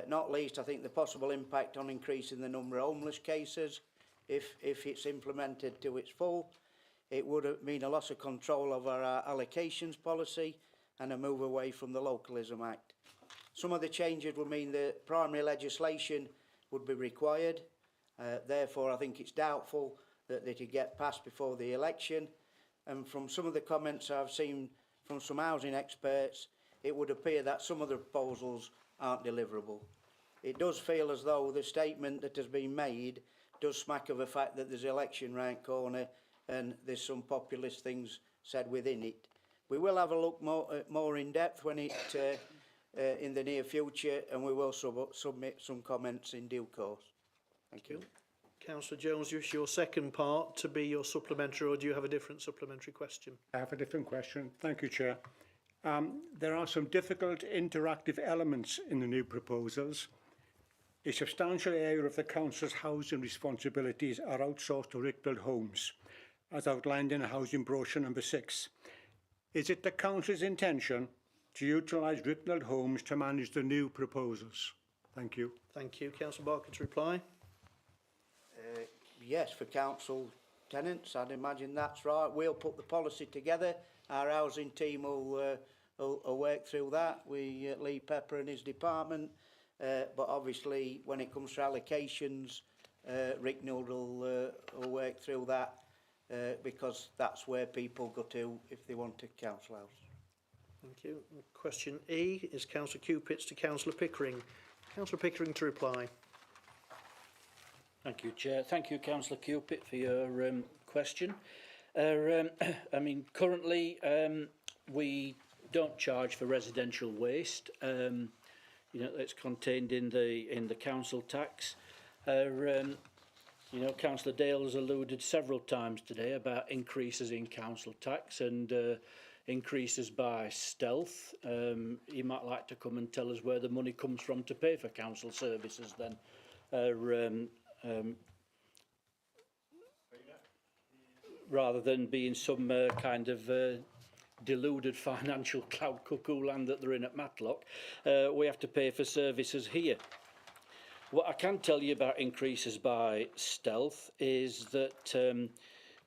Not least, I think the possible impact on increasing the number of homeless cases if it's implemented to its full. It would mean a loss of control of our allocations policy and a move away from the Localism Act. Some of the changes would mean that primary legislation would be required. Therefore, I think it's doubtful that they could get passed before the election. And from some of the comments I've seen from some housing experts, it would appear that some of the proposals aren't deliverable. It does feel as though the statement that has been made does smack of the fact that there's an election round corner and there's some populist things said within it. We will have a look more in depth when it in the near future, and we will submit some comments in due course. Thank you. Councillor Jones, is your second part to be your supplementary, or do you have a different supplementary question? I have a different question. Thank you, Chair. There are some difficult interactive elements in the new proposals. A substantial area of the Council's housing responsibilities are outsourced to Rickfield Homes, as outlined in Housing Brochure number 6. Is it the Council's intention to utilise Rickfield Homes to manage the new proposals? Thank you. Thank you. Councillor Barker to reply. Yes, for council tenants, I'd imagine that's right. We'll put the policy together. Our housing team will work through that. Lee Pepper and his department. But obviously, when it comes to allocations, Rick Nudd will work through that because that's where people go to if they want a council house. Thank you. Question E is Councillor Cupit's to Councillor Pickering. Councillor Pickering to reply. Thank you, Chair. Thank you, Councillor Cupit, for your question. I mean, currently we don't charge for residential waste. You know, it's contained in the council tax. You know, Councillor Dale has alluded several times today about increases in council tax and increases by stealth. He might like to come and tell us where the money comes from to pay for council services then. Rather than being some kind of deluded financial cloud cuckoo land that they're in at Matlock, we have to pay for services here. What I can tell you about increases by stealth is that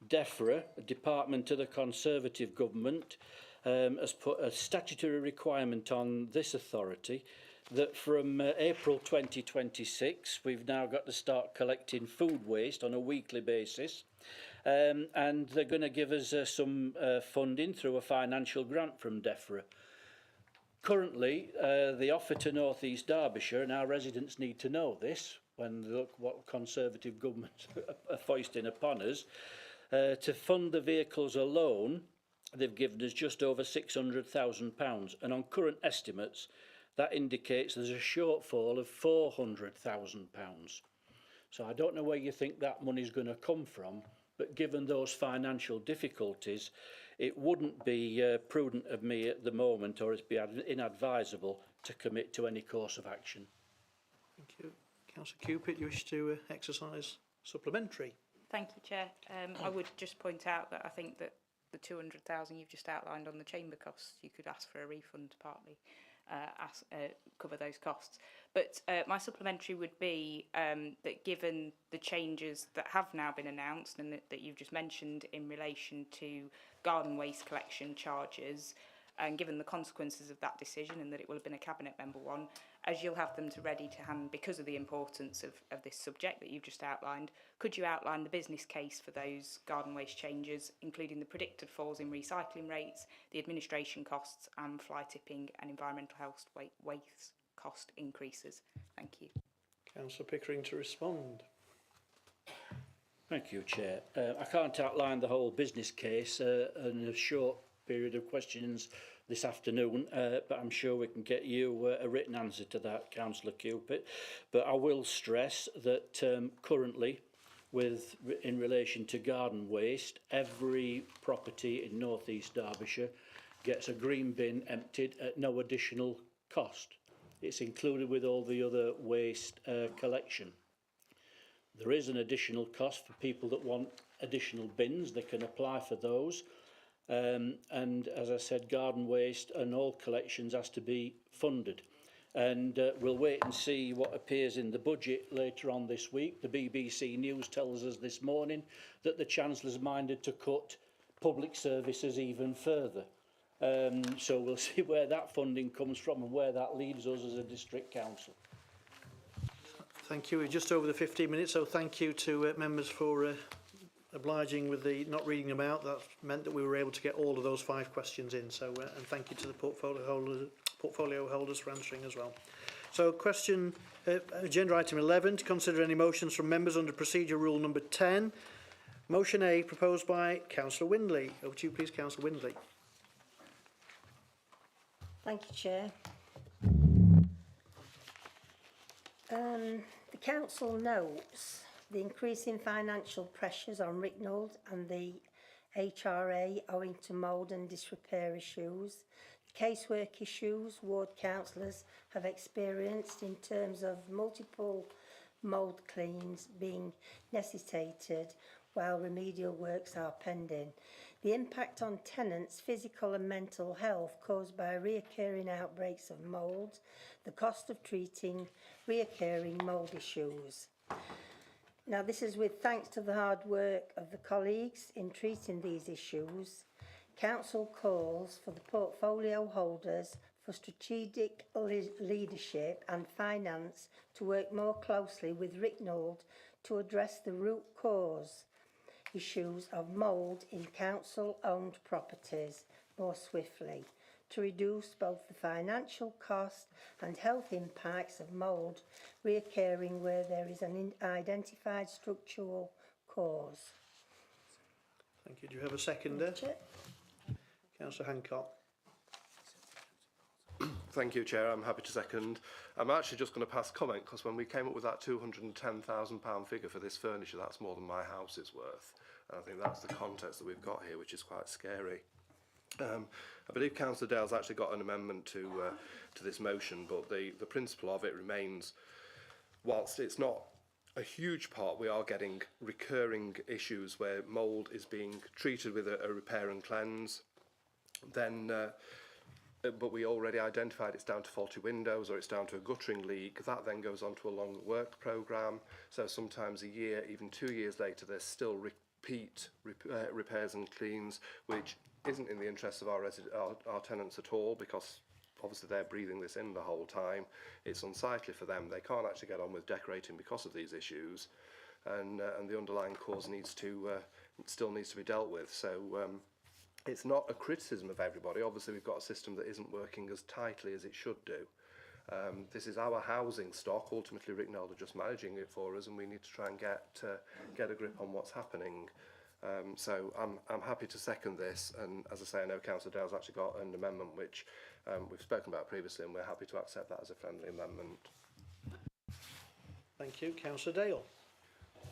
DEFRA, a department of the Conservative government, has put a statutory requirement on this authority that from April 2026 we've now got to start collecting food waste on a weekly basis, and they're going to give us some funding through a financial grant from DEFRA. Currently, the offer to North East Derbyshire, and our residents need to know this when they look what Conservative governments are foisting upon us, to fund the vehicles alone, they've given us just over £600,000, and on current estimates that indicates there's a shortfall of £400,000. So I don't know where you think that money's going to come from, but given those financial difficulties, it wouldn't be prudent of me at the moment, or it'd be inadvisable to commit to any course of action. Thank you. Councillor Cupit, you wish to exercise supplementary? Thank you, Chair. I would just point out that I think that the 200,000 you've just outlined on the chamber costs, you could ask for a refund partly. cover those costs. But my supplementary would be that given the changes that have now been announced and that you've just mentioned in relation to garden waste collection charges, and given the consequences of that decision and that it will have been a cabinet member one, as you'll have them to ready to hand because of the importance of this subject that you've just outlined, could you outline the business case for those garden waste changes, including the predicted falls in recycling rates, the administration costs and fly tipping and environmental health waste cost increases? Thank you. Councillor Pickering to respond. Thank you, Chair. I can't outline the whole business case in a short period of questions this afternoon, but I'm sure we can get you a written answer to that, Councillor Cupid. But I will stress that currently, in relation to garden waste, every property in North East Derbyshire gets a green bin emptied at no additional cost. It's included with all the other waste collection. There is an additional cost for people that want additional bins. They can apply for those. And as I said, garden waste and all collections has to be funded. And we'll wait and see what appears in the budget later on this week. The BBC News tells us this morning that the Chancellor's minded to cut public services even further. So we'll see where that funding comes from and where that leaves us as a district council. Thank you. We're just over the 15 minutes, so thank you to members for obliging with the not reading them out. That meant that we were able to get all of those 5 questions in. So, and thank you to the portfolio holders for answering as well. So, agenda item 11, to consider any motions from members under procedure rule number 10. Motion A, proposed by Councillor Windley. Over to you, please, Councillor Windley. Thank you, Chair. The Council notes the increasing financial pressures on Ricknold and the HRA owing to mould and disrepair issues, the casework issues ward councillors have experienced in terms of multiple mould cleans being necessitated while remedial works are pending, the impact on tenants' physical and mental health caused by reoccurring outbreaks of mould, the cost of treating reoccurring mould issues. Now, this is with thanks to the hard work of the colleagues in treating these issues. Council calls for the portfolio holders for strategic leadership and finance to work more closely with Ricknold to address the root cause issues of mould in council-owned properties more swiftly, to reduce both the financial cost and health impacts of mould reoccurring where there is an identified structural cause. Thank you. Do you have a seconder? Councillor Hancock. Thank you, Chair. I'm happy to second. I'm actually just going to pass comment because when we came up with that £210,000 figure for this furniture, that's more than my house is worth. And I think that's the context that we've got here, which is quite scary. I believe Councillor Dale's actually got an amendment to this motion, but the principle of it remains, whilst it's not a huge part, we are getting recurring issues where mould is being treated with a repair and cleanse, then but we already identified it's down to faulty windows or it's down to a guttering leak. That then goes on to a long work programme. So sometimes a year, even 2 years later, there's still repeat repairs and cleans, which isn't in the interest of our tenants at all, because obviously they're breathing this in the whole time. It's unsightly for them. They can't actually get on with decorating because of these issues, and the underlying cause still needs to be dealt with. So it's not a criticism of everybody. Obviously we've got a system that isn't working as tightly as it should do. This is our housing stock. Ultimately Ricknold are just managing it for us, and we need to try and get a grip on what's happening. So I'm happy to second this, and as I say, I know Councillor Dale's actually got an amendment which we've spoken about previously, and we're happy to accept that as a friendly amendment. Thank you. Councillor Dale.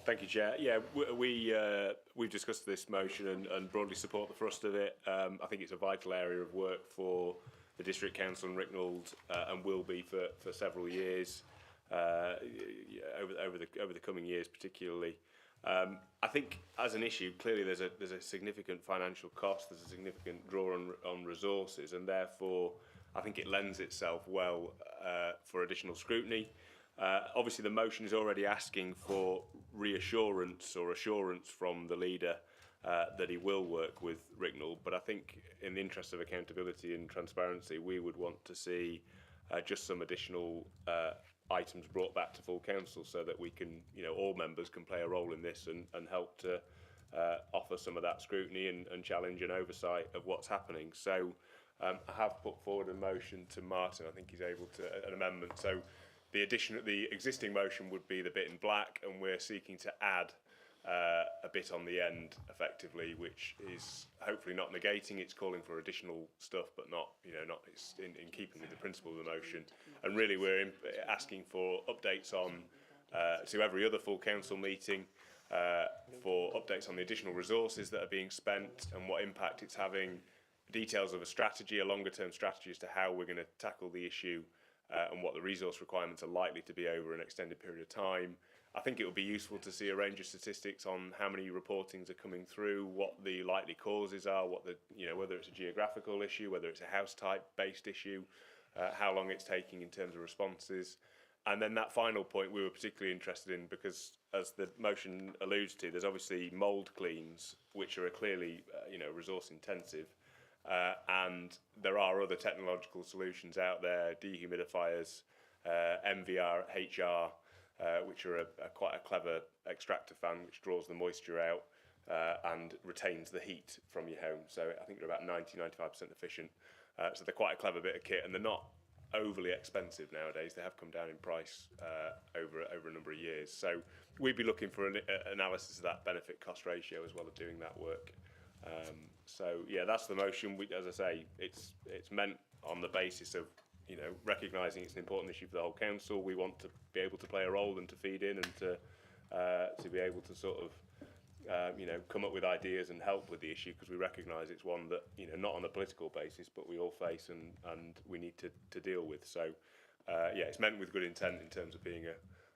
Thank you, Chair. Yeah, we've discussed this motion and broadly support the thrust of it. I think it's a vital area of work for the District Council and Ricknold, and will be for several years, over the coming years particularly. I think as an issue, clearly there's a significant financial cost, there's a significant draw on resources, and therefore I think it lends itself well for additional scrutiny. Obviously, the motion is already asking for reassurance or assurance from the leader that he will work with Ricknell, but I think in the interest of accountability and transparency, we would want to see just some additional items brought back to full council so that we can, all members can play a role in this and help to offer some of that scrutiny and challenge and oversight of what's happening. So I have put forward a motion to Martin. I think he's able to, an amendment. So the existing motion would be the bit in black, and we're seeking to add a bit on the end, effectively, which is hopefully not negating. It's calling for additional stuff, but not, it's in keeping with the principle of the motion. And really, we're asking for updates on to every other full council meeting, for updates on the additional resources that are being spent and what impact it's having. Details of a strategy, a longer-term strategy as to how we're going to tackle the issue, and what the resource requirements are likely to be over an extended period of time. I think it would be useful to see a range of statistics on how many reportings are coming through, what the likely causes are, whether it's a geographical issue, whether it's a house type based issue, how long it's taking in terms of responses. And then that final point we were particularly interested in, because as the motion alludes to, there's obviously mould cleans, which are clearly resource intensive. And there are other technological solutions out there, dehumidifiers, MVR, HR, which are quite a clever extractor fan which draws the moisture out and retains the heat from your home. So I think they're about 90–95% efficient. So they're quite a clever bit of kit, and they're not overly expensive nowadays. They have come down in price over a number of years. So we'd be looking for an analysis of that benefit-cost ratio as well as doing that work. So yeah, that's the motion. As I say, it's meant on the basis of recognising it's an important issue for the whole council. We want to be able to play a role and to feed in and to be able to sort of come up with ideas and help with the issue, because we recognise it's one that not on a political basis, but we all face and we need to deal with. So yeah, it's meant with good intent in terms of being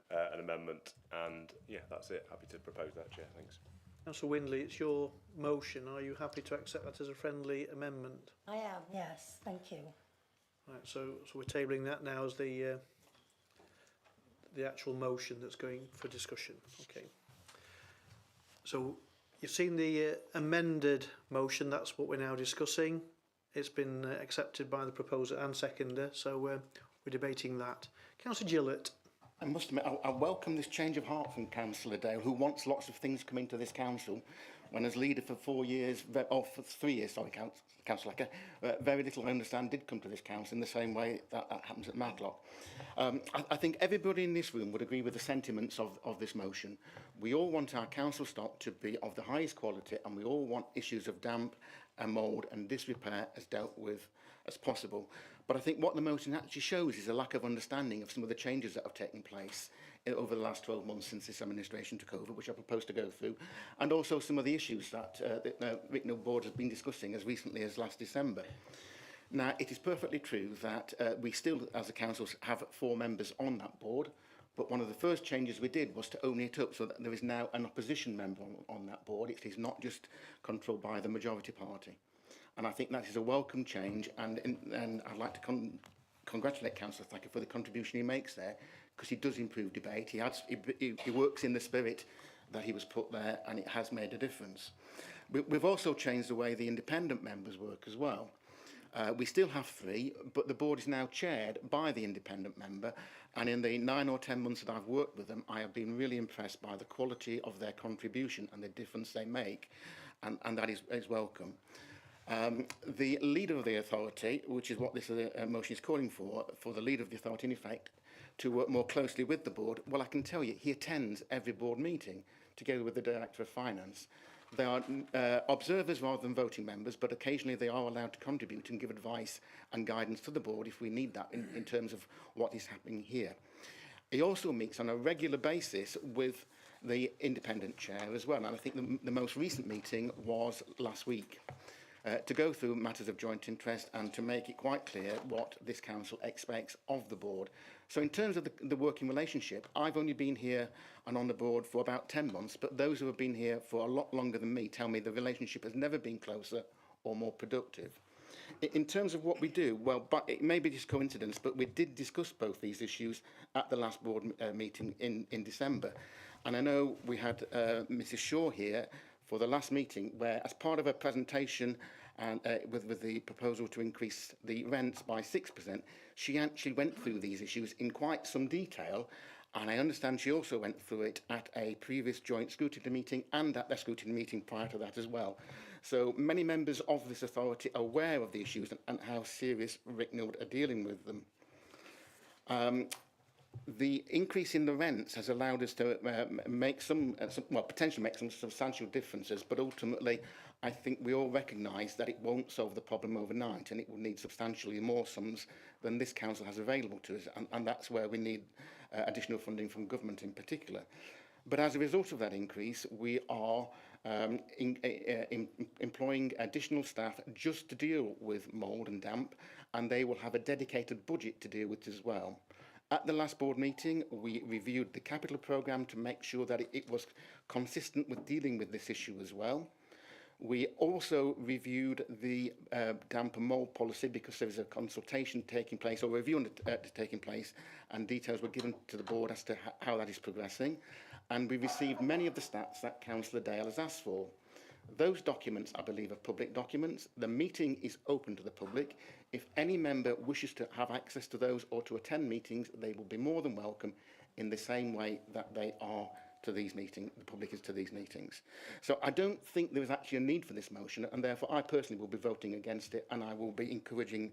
an amendment, and yeah, that's it. Happy to propose that, Chair. Thanks. Councillor Windley, it's your motion. Are you happy to accept that as a friendly amendment? I am, yes, thank you. Right, so we're tabling that now as the actual motion that's going for discussion. Okay. So you've seen the amended motion. That's what we're now discussing. It's been accepted by the proposer and seconder, so we're debating that. Councillor Gillett. I must admit, I welcome this change of heart from Councillor Dale, who wants lots of things coming to this council, when as leader for 4 years, or for 3 years, sorry, Councillor Lecker, very little, I understand, did come to this council in the same way that happens at Matlock. I think everybody in this room would agree with the sentiments of this motion. We all want our council stock to be of the highest quality, and we all want issues of damp and mould and disrepair as dealt with as possible. But I think what the motion actually shows is a lack of understanding of some of the changes that have taken place over the last 12 months since this administration took over, which I propose to go through, and also some of the issues that the Ricknell Board has been discussing as recently as last December. Now, it is perfectly true that we still, as a council, have 4 members on that board, but one of the first changes we did was to open it up so that there is now an opposition member on that board. It is not just controlled by the majority party. And I think that is a welcome change, and I'd like to congratulate Councillor Thacker for the contribution he makes there, because he does improve debate. He works in the spirit that he was put there, and it has made a difference. We've also changed the way the independent members work as well. We still have 3, but the board is now chaired by the independent member, and in the 9 or 10 months that I've worked with them, I have been really impressed by the quality of their contribution and the difference they make, and that is welcome. The leader of the authority, which is what this motion is calling for the leader of the authority, in effect, to work more closely with the board, well, I can tell you, he attends every board meeting together with the Director of Finance. They are observers rather than voting members, but occasionally they are allowed to contribute and give advice and guidance to the board if we need that in terms of what is happening here. He also meets on a regular basis with the independent chair as well, and I think the most recent meeting was last week. To go through matters of joint interest and to make it quite clear what this council expects of the board. So in terms of the working relationship, I've only been here and on the board for about 10 months, but those who have been here for a lot longer than me tell me the relationship has never been closer or more productive. In terms of what we do, well, but it may be just coincidence, but we did discuss both these issues at the last board meeting in December. And I know we had Mrs Shaw here for the last meeting, where as part of her presentation and with the proposal to increase the rents by 6%, she actually went through these issues in quite some detail. And I understand she also went through it at a previous joint scrutiny meeting and at the scrutiny meeting prior to that as well. So many members of this authority are aware of the issues and how serious Rickneld are dealing with them. The increase in the rents has allowed us to make potentially make some substantial differences, but ultimately I think we all recognise that it won't solve the problem overnight, and it will need substantially more sums than this council has available to us, and that's where we need additional funding from government in particular. But as a result of that increase, we are employing additional staff just to deal with mould and damp, and they will have a dedicated budget to deal with as well. At the last board meeting, we reviewed the capital programme to make sure that it was consistent with dealing with this issue as well. We also reviewed the damp and mould policy because there is a consultation taking place, or review taking place, and details were given to the board as to how that is progressing. And we received many of the stats that Councillor Dale has asked for. Those documents, I believe, are public documents. The meeting is open to the public. If any member wishes to have access to those or to attend meetings, they will be more than welcome in the same way that they are to these meetings, the public is to these meetings. So I don't think there is actually a need for this motion, and therefore I personally will be voting against it, and I will be encouraging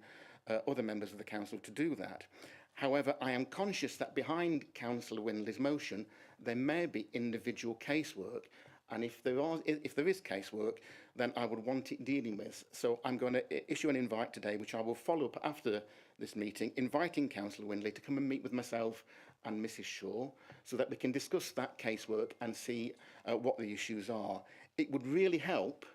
other members of the council to do that. However, I am conscious that behind Councillor Windley's motion, there may be individual casework, and if there is casework, then I would want it dealing with. So I'm going to issue an invite today, which I will follow up after this meeting, inviting Councillor Windley to come and meet with myself and Mrs Shaw, so that we can discuss that casework and see what the issues are. It would really help,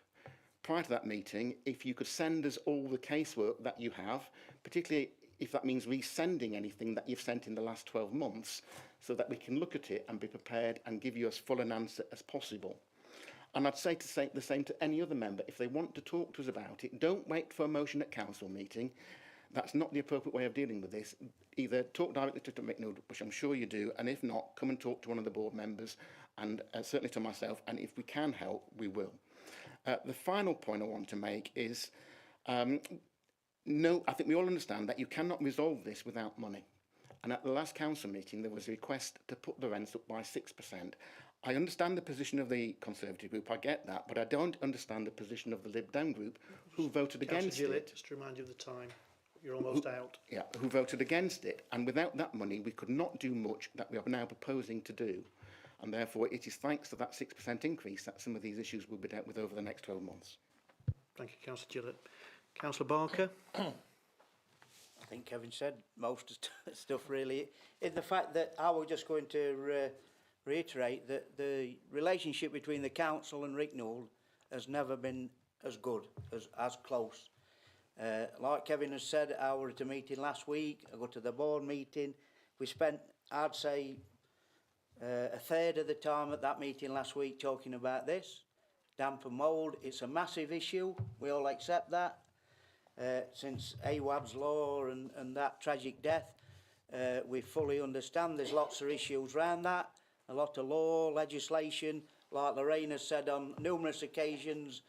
prior to that meeting, if you could send us all the casework that you have, particularly if that means resending anything that you've sent in the last 12 months, so that we can look at it and be prepared and give you as full an answer as possible. And I'd say the same to any other member. If they want to talk to us about it, don't wait for a motion at council meeting. That's not the appropriate way of dealing with this. Either talk directly to Rickneld, which I'm sure you do, and if not, come and talk to one of the board members, and certainly to myself, and if we can help, we will. The final point I want to make is, no, I think we all understand that you cannot resolve this without money. And at the last council meeting, there was a request to put the rents up by 6%. I understand the position of the Conservative group, I get that, but I don't understand the position of the Lib Dem group, who voted against it. Just to remind you of the time, you're almost out. Yeah, who voted against it. And without that money, we could not do much that we are now proposing to do. And therefore, it is thanks to that 6% increase that some of these issues will be dealt with over the next 12 months. Thank you, Councillor Gillett. Councillor Barker. I think Kevin said most of the stuff really. In the fact that I was just going to reiterate that the relationship between the council and Rickneld has never been as good, as close. Like Kevin has said, I was at a meeting last week, I go to the board meeting. We spent, I'd say, a third of the time at that meeting last week talking about this. Damp and mould, it's a massive issue, we all accept that. Since Awab's law and that tragic death, we fully understand there's lots of issues around that, a lot of law, legislation, like Lorraine has said on numerous occasions,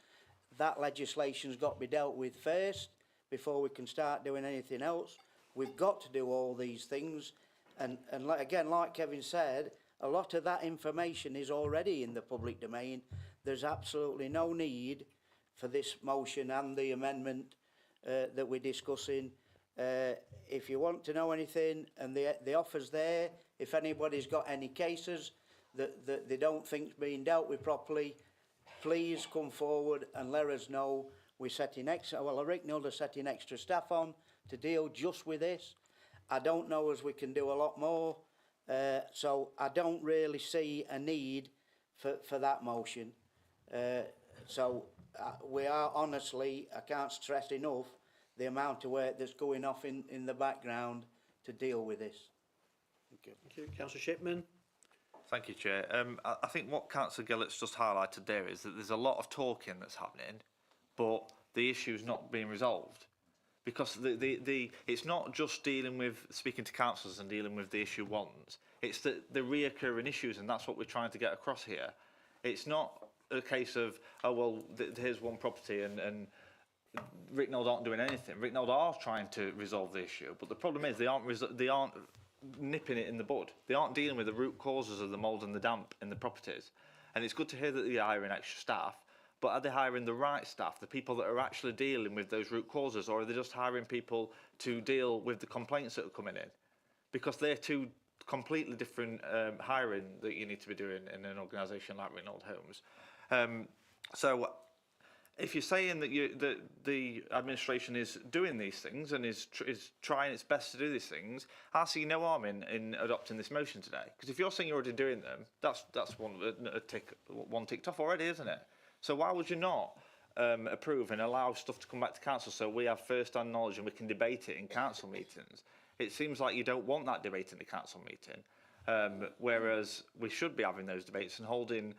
that legislation's got to be dealt with first before we can start doing anything else. We've got to do all these things, and again, like Kevin said, a lot of that information is already in the public domain. There's absolutely no need for this motion and the amendment that we're discussing. If you want to know anything, and the offer's there, if anybody's got any cases that they don't think's being dealt with properly, please come forward and let us know. We're setting Rickneld are setting extra staff on to deal just with this. I don't know as we can do a lot more, so I don't really see a need for that motion. We are honestly, I can't stress enough the amount of work that's going off in the background to deal with this. Thank you. Thank you. Councillor Shipman. Thank you, Chair. I think what Councillor Gillett's just highlighted there is that there's a lot of talking that's happening, but the issues not being resolved. Because it's not just dealing with speaking to councillors and dealing with the issue once. It's the reoccurring issues, and that's what we're trying to get across here. It's not a case of, oh, well, here's one property and Ricknold aren't doing anything. Ricknold are trying to resolve the issue, but the problem is they aren't nipping it in the bud. They aren't dealing with the root causes of the mould and the damp in the properties. And it's good to hear that they're hiring extra staff, but are they hiring the right staff, the people that are actually dealing with those root causes, or are they just hiring people to deal with the complaints that are coming in? Because they're two completely different hiring that you need to be doing in an organisation like Ricknold Homes. So if you're saying that the administration is doing these things and is trying its best to do these things, I see no harm in adopting this motion today. Because if you're saying you're already doing them, that's one ticked off already, isn't it? So why would you not approve and allow stuff to come back to council so we have first-hand knowledge and we can debate it in council meetings? It seems like you don't want that debate in the council meeting, whereas we should be having those debates and holding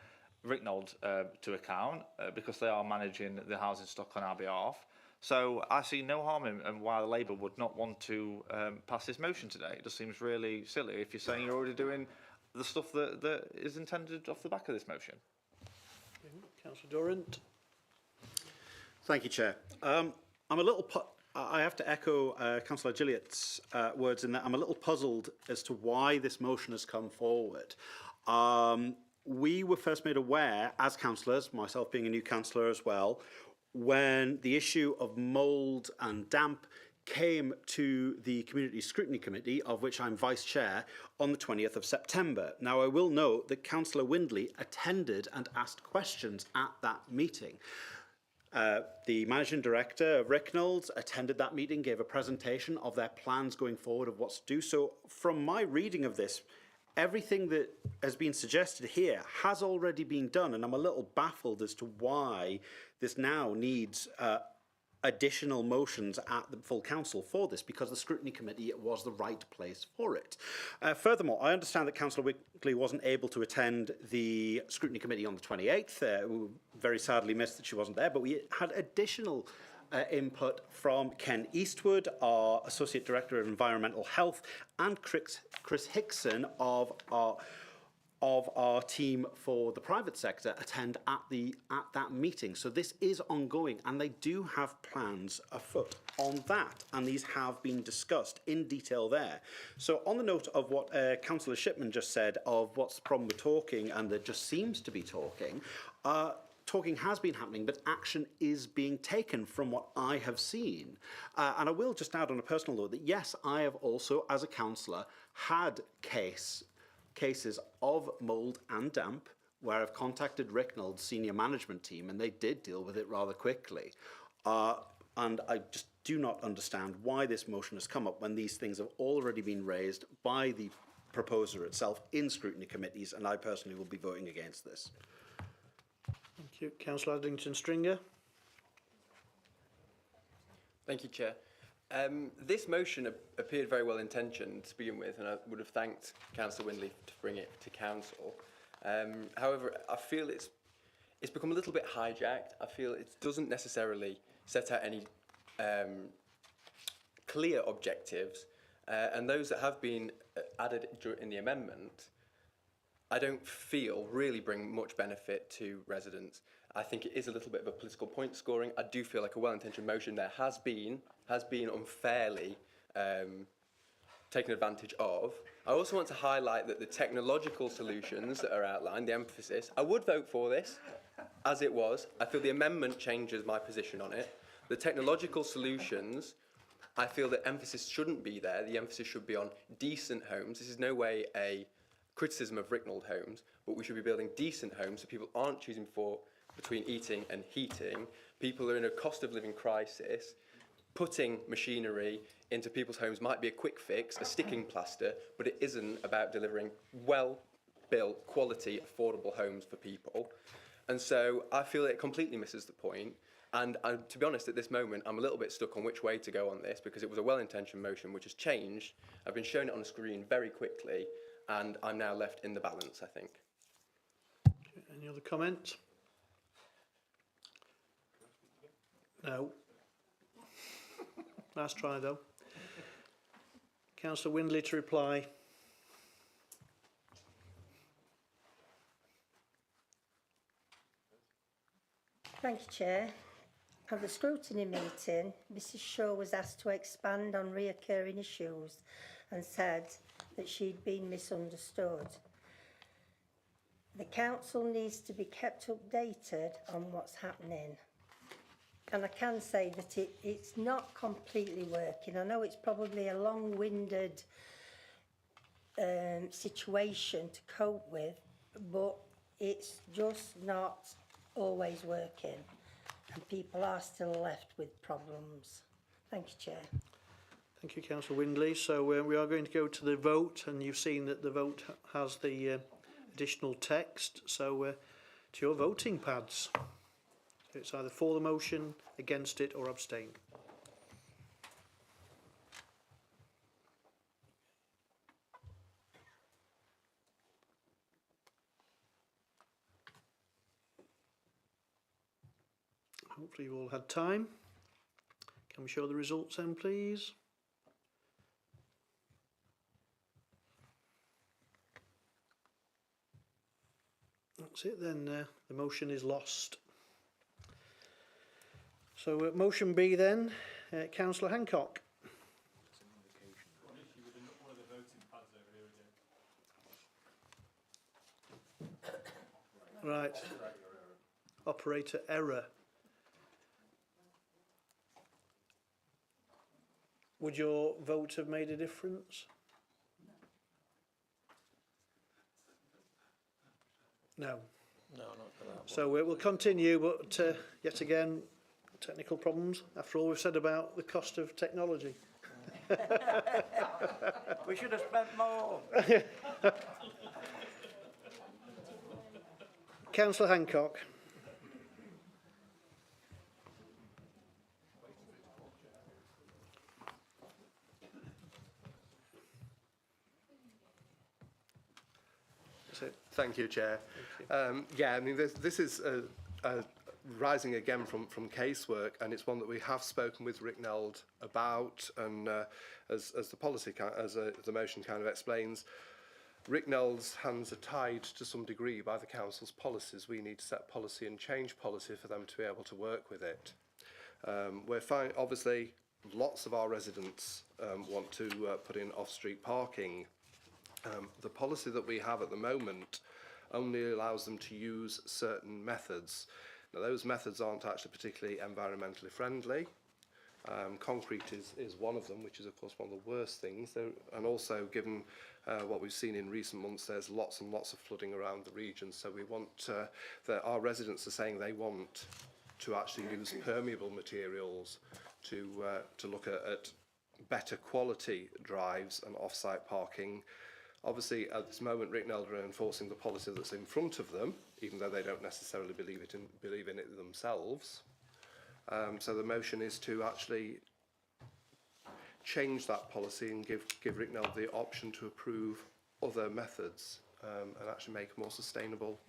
Ricknold to account because they are managing the housing stock on our behalf. So I see no harm in why the Labour would not want to pass this motion today. It just seems really silly if you're saying you're already doing the stuff that is intended off the back of this motion. Councillor Durrant. Thank you, Chair. I have to echo Councillor Gilliatt's words in that I'm a little puzzled as to why this motion has come forward. We were first made aware as councillors, myself being a new councillor as well, when the issue of mould and damp came to the Community Scrutiny Committee, of which I'm Vice Chair, on the 20th of September. Now, I will note that Councillor Windley attended and asked questions at that meeting. The Managing Director of Ricknold attended that meeting, gave a presentation of their plans going forward of what to do. So from my reading of this, everything that has been suggested here has already been done, and I'm a little baffled as to why this now needs additional motions at the full council for this, because the Scrutiny Committee was the right place for it. Furthermore, I understand that Councillor Wickley wasn't able to attend the Scrutiny Committee on the 28th. We very sadly missed that she wasn't there, but we had additional input from Ken Eastwood, our Associate Director of Environmental Health, and Chris Hickson of our team for the private sector attend at that meeting. So this is ongoing, and they do have plans afoot on that, and these have been discussed in detail there. So on the note of what Councillor Shipman just said of what's the problem with talking, and there just seems to be talking, talking has been happening, but action is being taken from what I have seen. And I will just add on a personal note that yes, I have also, as a councillor, had cases of mould and damp where I've contacted Ricknold's senior management team, and they did deal with it rather quickly. And I just do not understand why this motion has come up when these things have already been raised by the proposer itself in scrutiny committees, and I personally will be voting against this. Thank you. Councillor Addington-Stringer. Thank you, Chair. This motion appeared very well intentioned to begin with, and I would have thanked Councillor Windley to bring it to Council. However, I feel it's become a little bit hijacked. I feel it doesn't necessarily set out any clear objectives, and those that have been added in the amendment, I don't feel really bring much benefit to residents. I think it is a little bit of a political point scoring. I do feel like a well-intentioned motion there has been unfairly taken advantage of. I also want to highlight that the technological solutions that are outlined, the emphasis, I would vote for this as it was. I feel the amendment changes my position on it. The technological solutions, I feel that emphasis shouldn't be there. The emphasis should be on decent homes. This is no way a criticism of Ricknold homes, but we should be building decent homes so people aren't choosing between eating and heating. People are in a cost of living crisis. Putting machinery into people's homes might be a quick fix, a sticking plaster, but it isn't about delivering well-built, quality, affordable homes for people. And so I feel it completely misses the point. And to be honest, at this moment, I'm a little bit stuck on which way to go on this, because it was a well-intentioned motion which has changed. I've been shown it on the screen very quickly, and I'm now left in the balance, I think. Any other comments? No. Nice try though. Councillor Windley to reply. Thank you, Chair. At the scrutiny meeting, Mrs Shaw was asked to expand on reoccurring issues and said that she'd been misunderstood. The council needs to be kept updated on what's happening. And I can say that it's not completely working. I know it's probably a long-winded situation to cope with, but it's just not always working. And people are still left with problems. Thank you, Chair. Thank you, Councillor Windley. So we are going to go to the vote, and you've seen that the vote has the additional text. So to your voting pads. So it's either for the motion, against it, or abstain. Hopefully you've all had time. Can we show the results then, please? That's it then, the motion is lost. So motion B then, Councillor Hancock. Right. Operator error. Would your vote have made a difference? No. No, not for that one. So we'll continue, but yet again, technical problems. After all we've said about the cost of technology. We should have spent more. Councillor Hancock. Thank you, Chair. Yeah, I mean, this is rising again from casework, and it's one that we have spoken with Rick Neld about, and as the policy, as the motion kind of explains, Rick Neld's hands are tied to some degree by the council's policies. We need to set policy and change policy for them to be able to work with it. We're fine, obviously, lots of our residents want to put in off-street parking. The policy that we have at the moment only allows them to use certain methods. Now, those methods aren't actually particularly environmentally friendly. Concrete is one of them, which is, of course, one of the worst things. And also, given what we've seen in recent months, there's lots and lots of flooding around the region. So we want, our residents are saying they want to actually use permeable materials to look at better quality drives and off-site parking. Obviously, at this moment, Rick Neld are enforcing the policy that's in front of them, even though they don't necessarily believe in it themselves. So the motion is to actually change that policy and give Rick Neld the option to approve other methods and actually make a more sustainable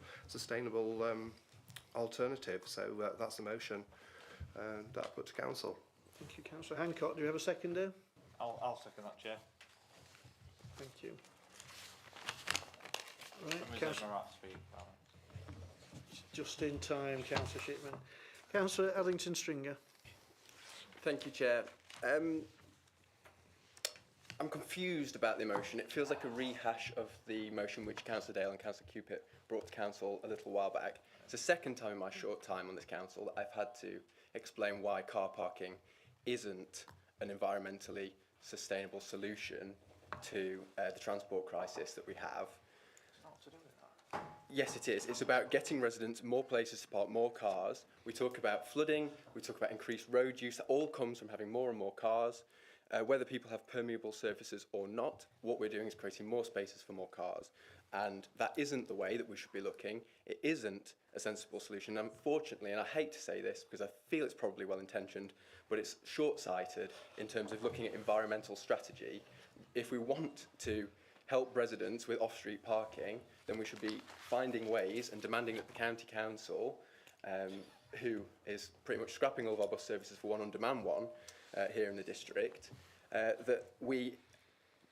alternative. So that's the motion that I put to council. Thank you, Councillor Hancock. Do you have a seconder? I'll second that, Chair. Thank you. Right, just in time, Councillor Shipman. Councillor Ellington Stringer. Thank you, Chair. I'm confused about the motion. It feels like a rehash of the motion which Councillor Dale and Councillor Cupit brought to council a little while back. It's the second time in my short time on this council that I've had to explain why car parking isn't an environmentally sustainable solution to the transport crisis that we have. Yes, it is. It's about getting residents more places to park more cars. We talk about flooding, we talk about increased road use. That all comes from having more and more cars. Whether people have permeable surfaces or not, what we're doing is creating more spaces for more cars. And that isn't the way that we should be looking. It isn't a sensible solution. Unfortunately, and I hate to say this because I feel it's probably well-intentioned, but it's short-sighted in terms of looking at environmental strategy. If we want to help residents with off-street parking, then we should be finding ways and demanding that the county council who is pretty much scrapping all of our bus services for one on-demand one here in the district, that we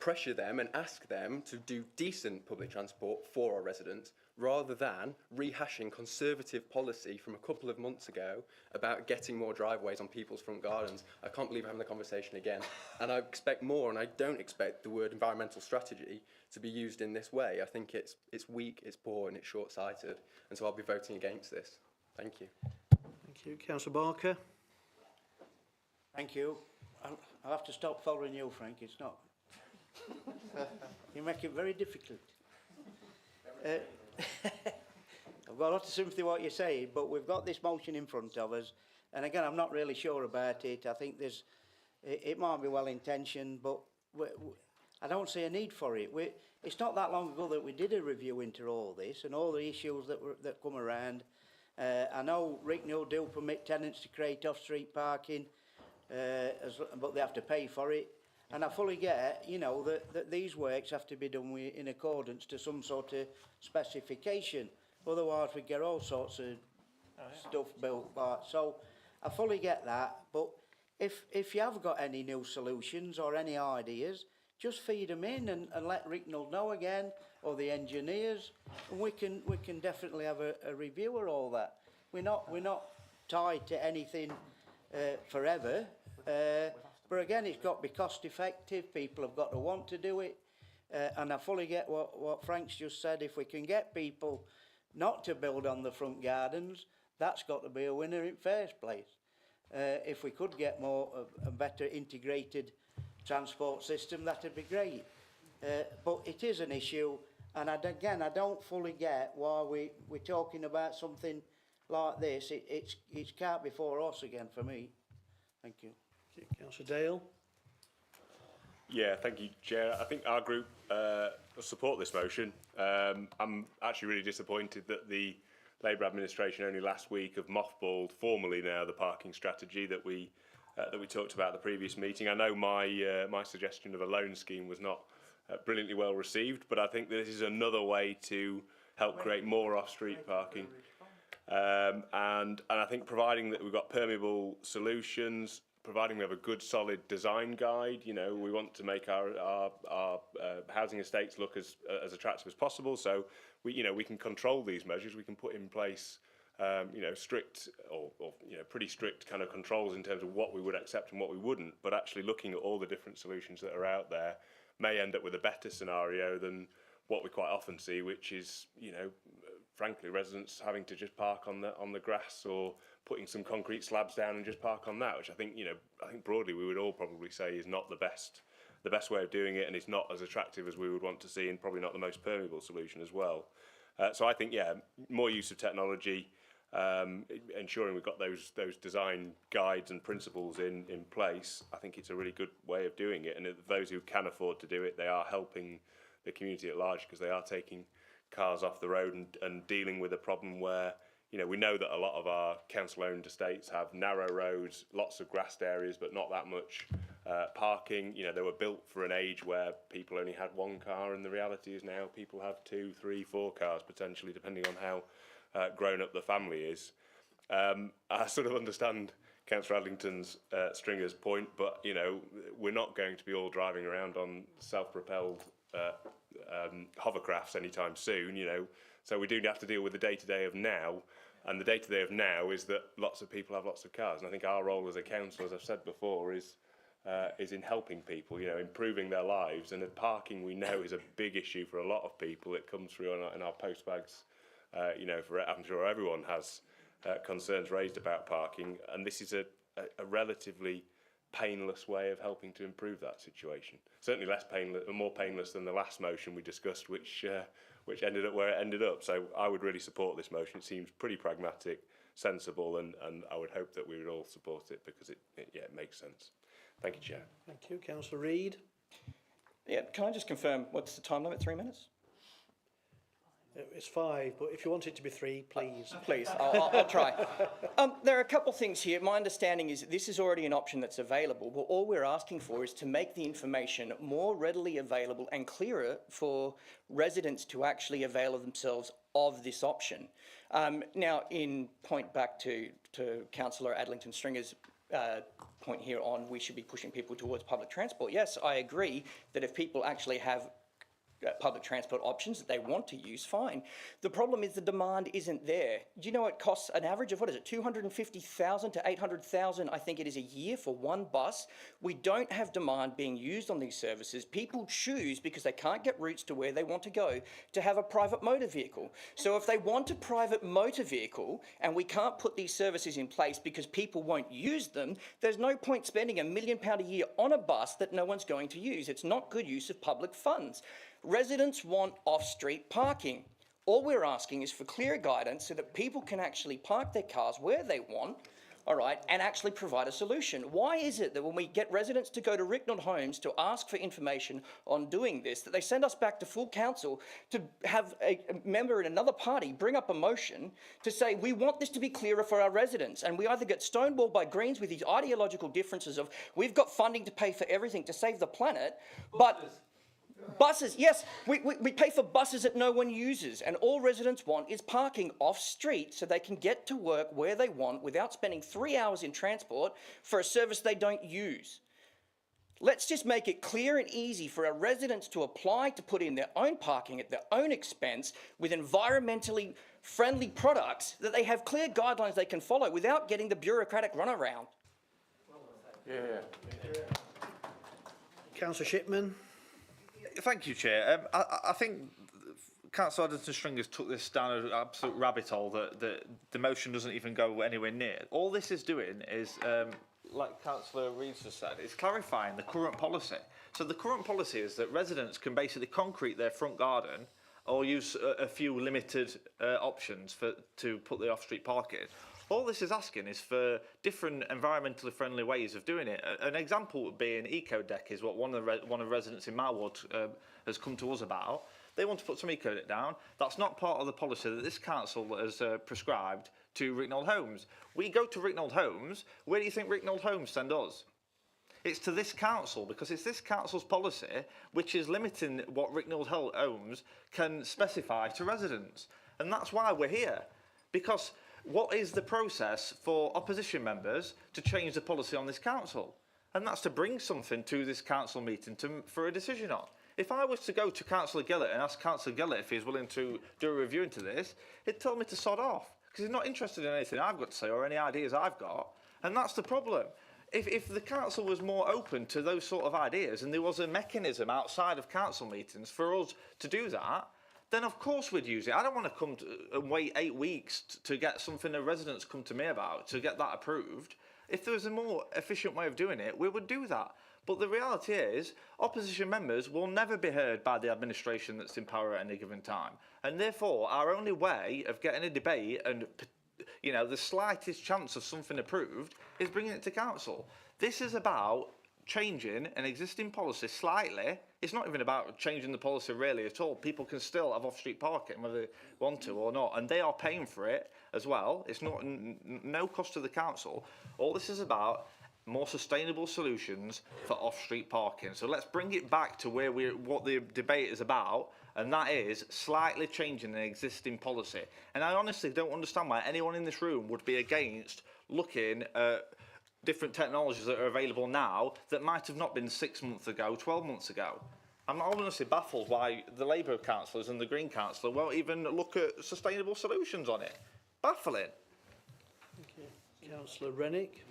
pressure them and ask them to do decent public transport for our residents, rather than rehashing conservative policy from a couple of months ago about getting more driveways on people's front gardens. I can't believe I'm having the conversation again. And I expect more, and I don't expect the word environmental strategy to be used in this way. I think it's weak, it's poor, and it's short-sighted. And so I'll be voting against this. Thank you. Thank you. Councillor Barker. Thank you. I'll have to stop following you, Frank. It's not. You make it very difficult. I've got a lot of sympathy with what you're saying, but we've got this motion in front of us, and again, I'm not really sure about it. I think it might be well intentioned, but I don't see a need for it. It's not that long ago that we did a review into all this and all the issues that come around. I know Ricknell do permit tenants to create off-street parking, but they have to pay for it. And I fully get, you know, that these works have to be done in accordance to some sort of specification. Otherwise, we get all sorts of stuff built. So I fully get that. But if you have got any new solutions or any ideas, just feed them in and let Ricknell know again, or the engineers, and we can definitely have a review of all that. We're not tied to anything forever. But again, it's got to be cost effective. People have got to want to do it. And I fully get what Frank's just said. If we can get people not to build on the front gardens, that's got to be a winner in first place. If we could get a better integrated transport system, that'd be great. But it is an issue. And again, I don't fully get why we're talking about something like this. It's cart before horse again for me. Thank you. Councillor Dale. Yeah, thank you, Chair. I think our group will support this motion. I'm actually really disappointed that the Labour administration only last week have mothballed formally now the parking strategy that we talked about at the previous meeting. I know my suggestion of a loan scheme was not brilliantly well received, but I think this is another way to help create more off-street parking. And I think providing that we've got permeable solutions, providing we have a good solid design guide, you know, we want to make our housing estates look as attractive as possible. So we can control these measures. We can put in place strict or pretty strict kind of controls in terms of what we would accept and what we wouldn't. But actually looking at all the different solutions that are out there may end up with a better scenario than what we quite often see, which is, frankly, residents having to just park on the grass or putting some concrete slabs down and just park on that, which I think broadly we would all probably say is not the best way of doing it, and it's not as attractive as we would want to see, and probably not the most permeable solution as well. So I think, more use of technology, ensuring we've got those design guides and principles in place. I think it's a really good way of doing it, and those who can afford to do it, they are helping the community at large, because they are taking cars off the road and dealing with a problem where we know that a lot of our council-owned estates have narrow roads, lots of grassed areas, but not that much parking. They were built for an age where people only had one car, and the reality is now people have 2, 3, 4 cars potentially, depending on how grown up the family is. I sort of understand Councillor Adlington's Stringer's point, but we're not going to be all driving around on self-propelled hovercrafts anytime soon. So we do have to deal with the day-to-day of now, and the day-to-day of now is that lots of people have lots of cars, and I think our role as a council, as I've said before, is in helping people, improving their lives. And parking, we know, is a big issue for a lot of people. It comes through in our postbags. I'm sure everyone has concerns raised about parking, and this is a relatively painless way of helping to improve that situation. Certainly more painless than the last motion we discussed, which ended up where it ended up. So I would really support this motion. It seems pretty pragmatic, sensible, and I would hope that we would all support it, because it makes sense. Thank you, Chair. Thank you. Councillor Reid. Yeah, can I just confirm, what's the time limit, 3 minutes? It's 5, but if you want it to be 3, please. Please, I'll try. There are a couple of things here. My understanding is that this is already an option that's available, but all we're asking for is to make the information more readily available and clearer for residents to actually avail of themselves of this option. Now, in point back to Councillor Adlington Stringer's point here on we should be pushing people towards public transport. Yes, I agree that if people actually have public transport options that they want to use, fine. The problem is the demand isn't there. Do you know it costs an average of, what is it, 250,000 to 800,000, I think it is, a year for one bus? We don't have demand being used on these services. People choose, because they can't get routes to where they want to go, to have a private motor vehicle. So if they want a private motor vehicle and we can't put these services in place because people won't use them, there's no point spending £1 million a year on a bus that no one's going to use. It's not good use of public funds. Residents want off-street parking. All we're asking is for clear guidance so that people can actually park their cars where they want, all right, and actually provide a solution. Why is it that when we get residents to go to Ricknold Homes to ask for information on doing this, that they send us back to full council to have a member in another party bring up a motion to say we want this to be clearer for our residents, and we either get stonewalled by Greens with these ideological differences of we've got funding to pay for everything to save the planet, but buses, yes, we pay for buses that no one uses, and all residents want is parking off-street so they can get to work where they want without spending 3 hours in transport for a service they don't use. Let's just make it clear and easy for our residents to apply to put in their own parking at their own expense with environmentally friendly products that they have clear guidelines they can follow without getting the bureaucratic runaround. Councillor Shipman. Thank you, Chair. I think Councillor Adlington Stringers took this down an absolute rabbit hole that the motion doesn't even go anywhere near. All this is doing is, like Councillor Reeves has said, it's clarifying the current policy. So the current policy is that residents can basically concrete their front garden or use a few limited options to put the off-street parking. All this is asking is for different environmentally friendly ways of doing it. An example would be an eco-deck is what one of the residents in my ward has come to us about. They want to put some eco-deck down. That's not part of the policy that this council has prescribed to Ricknold Homes. We go to Ricknold Homes. Where do you think Ricknold Homes send us? It's to this council, because it's this council's policy which is limiting what Ricknold Homes can specify to residents. And that's why we're here. Because what is the process for opposition members to change the policy on this council? And that's to bring something to this council meeting for a decision on. If I was to go to Councillor Gillett and ask Councillor Gillett if he's willing to do a review into this, he'd tell me to sod off, because he's not interested in anything I've got to say or any ideas I've got. And that's the problem. If the council was more open to those sort of ideas and there was a mechanism outside of council meetings for us to do that, then of course we'd use it. I don't want to come and wait 8 weeks to get something the residents come to me about to get that approved. If there was a more efficient way of doing it, we would do that. But the reality is, opposition members will never be heard by the administration that's in power at any given time. And therefore, our only way of getting a debate and, you know, the slightest chance of something approved is bringing it to council. This is about changing an existing policy slightly. It's not even about changing the policy really at all. People can still have off-street parking whether they want to or not, and they are paying for it as well. It's not no cost to the council. All this is about more sustainable solutions for off-street parking. So let's bring it back to what the debate is about, and that is slightly changing an existing policy. And I honestly don't understand why anyone in this room would be against looking at different technologies that are available now that might have not been 6 months ago, 12 months ago. I'm honestly baffled why the Labour councillors and the Green councillor won't even look at sustainable solutions on it. Baffling. Councillor Rennick.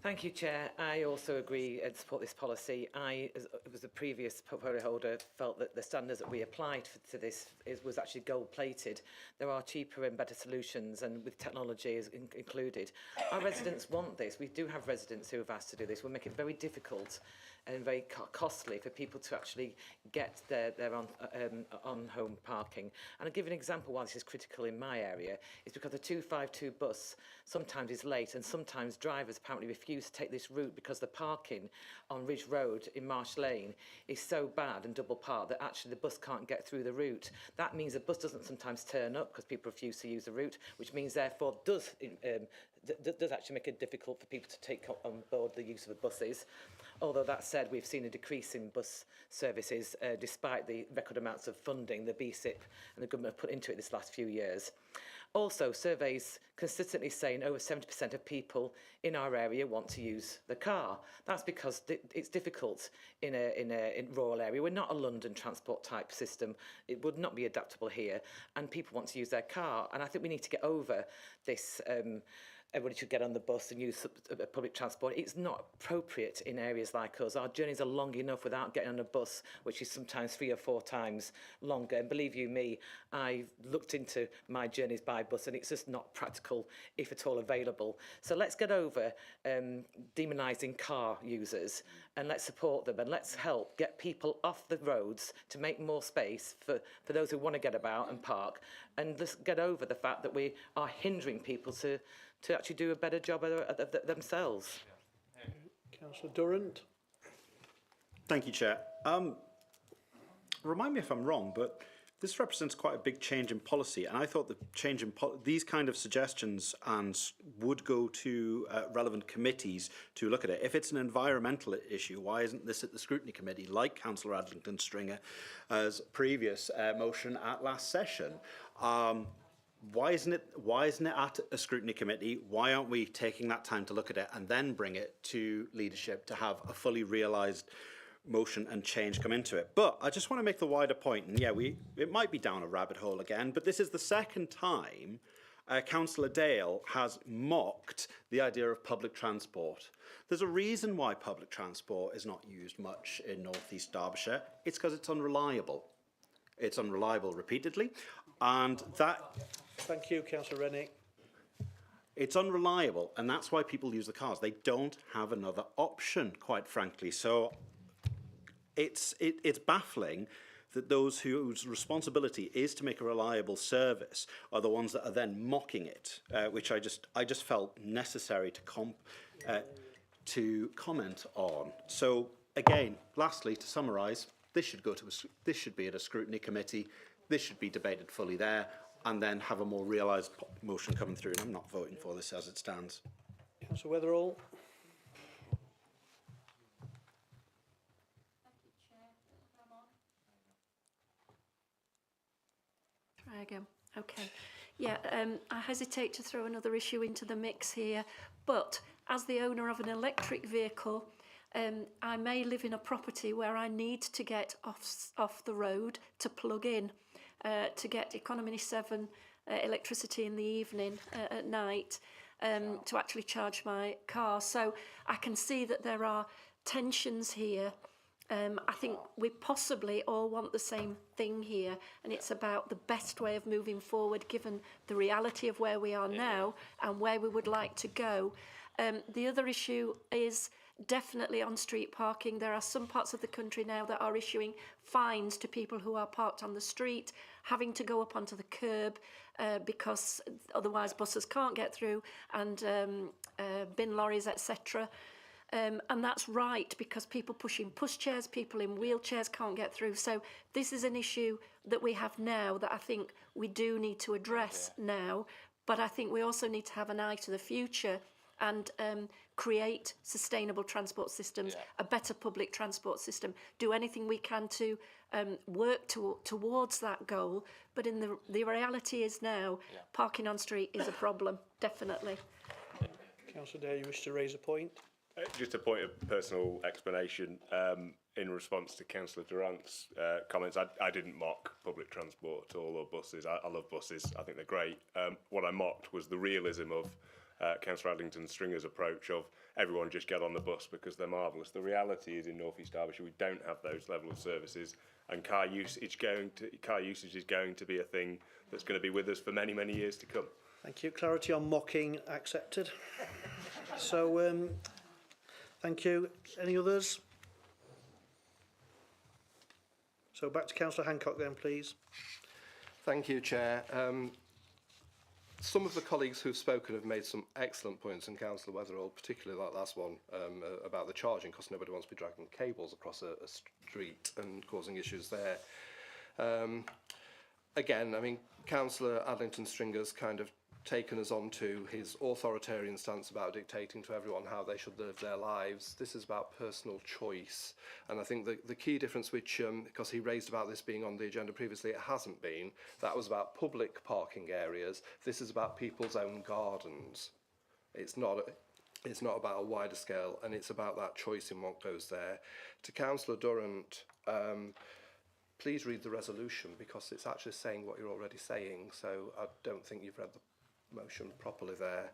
Thank you, Chair. I also agree and support this policy. I, as the previous portfolio holder, felt that the standards that we applied to this was actually gold-plated. There are cheaper and better solutions, and with technology included. Our residents want this. We do have residents who have asked to do this. We'll make it very difficult and very costly for people to actually get their on-home parking. And I'll give you an example why this is critical in my area. It's because the 252 bus sometimes is late, and sometimes drivers apparently refuse to take this route because the parking on Ridge Road in Marsh Lane is so bad and double parked that actually the bus can't get through the route. That means the bus doesn't sometimes turn up because people refuse to use the route, which means therefore does actually make it difficult for people to take on board the use of the buses. Although that said, we've seen a decrease in bus services despite the record amounts of funding the BSIP and the government have put into it this last few years. Also, surveys consistently saying over 70% of people in our area want to use the car. That's because it's difficult in a rural area. We're not a London transport type system. It would not be adaptable here, and people want to use their car. And I think we need to get over this. Everybody should get on the bus and use public transport. It's not appropriate in areas like us. Our journeys are long enough without getting on a bus, which is sometimes 3 or 4 times longer. And believe you me, I looked into my journeys by bus and it's just not practical, if at all available. So let's get over demonising car users and let's support them and let's help get people off the roads to make more space for those who want to get about and park. And let's get over the fact that we are hindering people to actually do a better job of themselves. Councillor Durrant. Thank you, Chair. Remind me if I'm wrong, but this represents quite a big change in policy, and I thought the change in these kind of suggestions would go to relevant committees to look at it. If it's an environmental issue, why isn't this at the Scrutiny Committee, like Councillor Adlington Stringer's previous motion at last session? Why isn't it at a scrutiny committee? Why aren't we taking that time to look at it and then bring it to leadership to have a fully realised motion and change come into it? But I just want to make the wider point, and yeah, it might be down a rabbit hole again, but this is the second time Councillor Dale has mocked the idea of public transport. There's a reason why public transport is not used much in North East Derbyshire. It's because it's unreliable. It's unreliable repeatedly, and that... Thank you, Councillor Rennick. It's unreliable, and that's why people use the cars. They don't have another option, quite frankly. So it's baffling that those whose responsibility is to make a reliable service are the ones that are then mocking it, which I just felt necessary to comment on. So again, lastly, to summarise, this should be at a scrutiny committee. This should be debated fully there, and then have a more realised motion coming through. And I'm not voting for this as it stands. Councillor Weatherall. Try again. Okay. Yeah, I hesitate to throw another issue into the mix here, but as the owner of an electric vehicle, I may live in a property where I need to get off the road to plug in, to get Economy 7 electricity in the evening at night, to actually charge my car. So I can see that there are tensions here. I think we possibly all want the same thing here, and it's about the best way of moving forward given the reality of where we are now and where we would like to go. The other issue is definitely on street parking. There are some parts of the country now that are issuing fines to people who are parked on the street, having to go up onto the curb because otherwise buses can't get through, and bin lorries, etc. And that's right, because people pushing pushchairs, people in wheelchairs can't get through. So this is an issue that we have now that I think we do need to address now. But I think we also need to have an eye to the future and create sustainable transport systems, a better public transport system, do anything we can to work towards that goal. But in the reality is now, parking on street is a problem, definitely. Councillor Dale, you wish to raise a point? Just a point of personal explanation in response to Councillor Durrant's comments. I didn't mock public transport at all, or buses. I love buses. I think they're great. What I mocked was the realism of Councillor Adlington Stringer's approach of everyone just get on the bus because they're marvellous. The reality is in North East Derbyshire we don't have those level of services, and car usage is going to be a thing that's going to be with us for many, many years to come. Thank you. Clarity on mocking accepted. So, thank you. Any others? So back to Councillor Hancock then, please. Thank you, Chair. Some of the colleagues who've spoken have made some excellent points, and Councillor Weatherall, particularly that last one, about the charging, because nobody wants to be dragging cables across a street and causing issues there. Again, I mean, Councillor Adlington Stringer's kind of taken us on to his authoritarian stance about dictating to everyone how they should live their lives. This is about personal choice. And I think the key difference, which, because he raised about this being on the agenda previously, it hasn't been, that was about public parking areas. This is about people's own gardens. It's not about a wider scale, and it's about that choice in what goes there. To Councillor Durrant, please read the resolution, because it's actually saying what you're already saying, so I don't think you've read the motion properly there.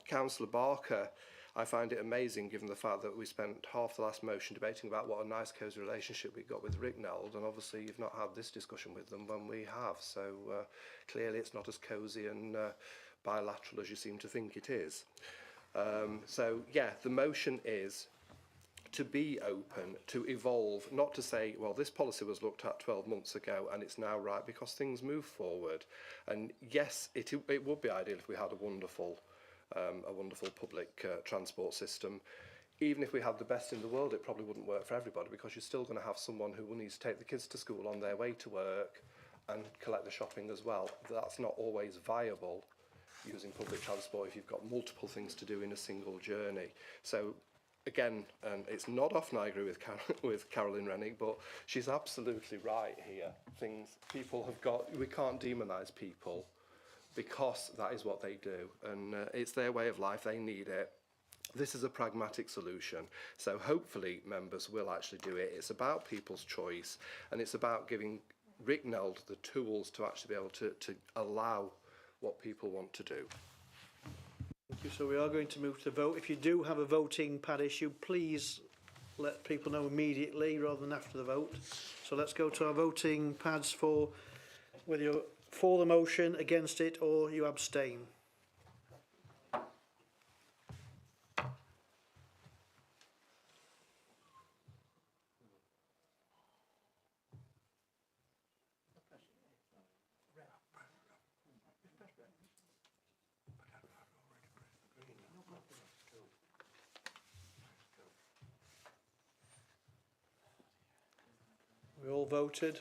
Councillor Barker, I find it amazing given the fact that we spent half the last motion debating about what a nice cosy relationship we got with Rickneld, and obviously you've not had this discussion with them when we have, so clearly it's not as cosy and bilateral as you seem to think it is. So yeah, the motion is to be open, to evolve, not to say, well, this policy was looked at 12 months ago and it's now right, because things move forward. And yes, it would be ideal if we had a wonderful public transport system. Even if we had the best in the world, it probably wouldn't work for everybody, because you're still going to have someone who will need to take the kids to school on their way to work and collect the shopping as well. That's not always viable using public transport if you've got multiple things to do in a single journey. So again, it's not often I agree with Carolyn Rennick, but she's absolutely right here. People have got, we can't demonise people, because that is what they do, and it's their way of life, they need it. This is a pragmatic solution, so hopefully members will actually do it. It's about people's choice, and it's about giving Rickneld the tools to actually be able to allow what people want to do. Thank you. So we are going to move to the vote. If you do have a voting pad issue, please let people know immediately rather than after the vote. So let's go to our voting pads for whether you're for the motion, against it, or you abstain. We all voted.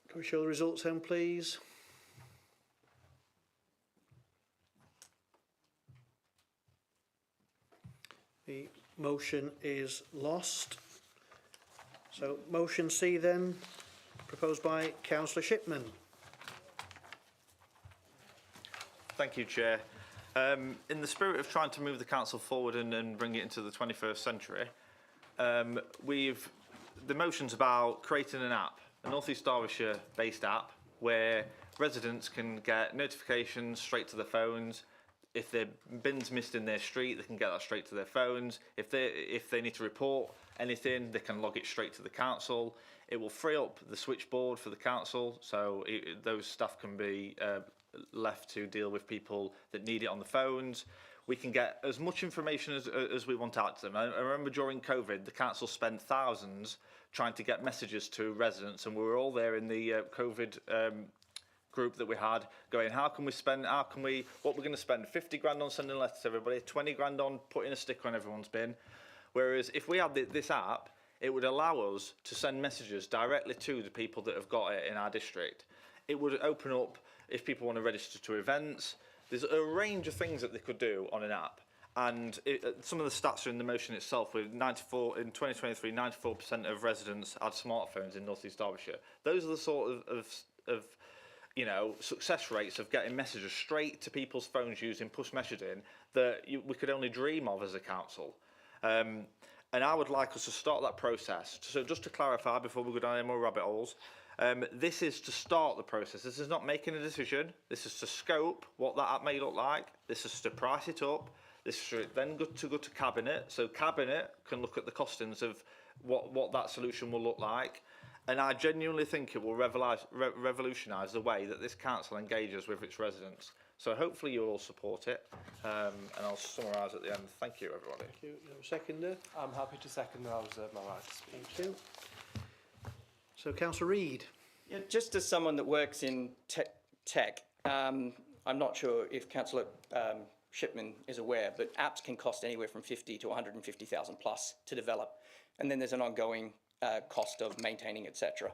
Can we show the results then, please? The motion is lost. So motion C then, proposed by Councillor Shipman. Thank you, Chair. In the spirit of trying to move the council forward and bring it into the 21st century, the motion's about creating an app, a North East Derbyshire based app, where residents can get notifications straight to their phones. If their bin's missed in their street, they can get that straight to their phones. If they need to report anything, they can log it straight to the council. It will free up the switchboard for the council, so those staff can be left to deal with people that need it on the phones. We can get as much information as we want out to them. I remember during COVID, the council spent thousands trying to get messages to residents, and we were all there in the COVID group that we had, going, what we're going to spend 50 grand on sending letters to everybody, 20 grand on putting a sticker on everyone's bin. Whereas if we had this app, it would allow us to send messages directly to the people that have got it in our district. It would open up if people want to register to events. There's a range of things that they could do on an app. And some of the stats are in the motion itself. With 94 in 2023, 94% of residents had smartphones in North East Derbyshire. Those are the sort of success rates of getting messages straight to people's phones using push messaging that we could only dream of as a council. And I would like us to start that process. So just to clarify, before we go down any more rabbit holes, this is to start the process. This is not making a decision. This is to scope what that app may look like. This is to price it up. This is then go to Cabinet. So Cabinet can look at the costings of what that solution will look like. And I genuinely think it will revolutionise the way that this council engages with its residents. So hopefully you'll all support it, and I'll summarise at the end. Thank you, everybody. Thank you. Seconder? I'm happy to second and I'll reserve my right to speak. Thank you. So, Councillor Reid. Yeah, just as someone that works in tech, I'm not sure if Councillor Shipman is aware, but apps can cost anywhere from 50 to 150,000 plus to develop, and then there's an ongoing cost of maintaining, etc.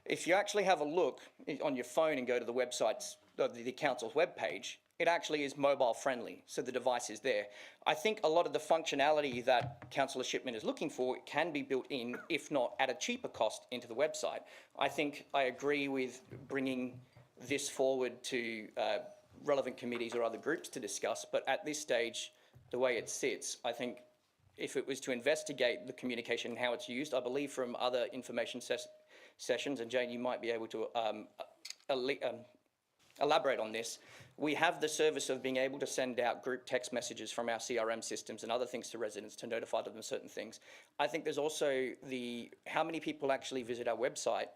If you actually have a look on your phone and go to the website's, the council's webpage, it actually is mobile friendly, so the device is there. I think a lot of the functionality that Councillor Shipman is looking for can be built in, if not at a cheaper cost, into the website. I think I agree with bringing this forward to relevant committees or other groups to discuss, but at this stage, the way it sits, I think if it was to investigate the communication and how it's used, I believe from other information sessions, and Jane, you might be able to elaborate on this, we have the service of being able to send out group text messages from our CRM systems and other things to residents to notify them of certain things. I think there's also how many people actually visit our website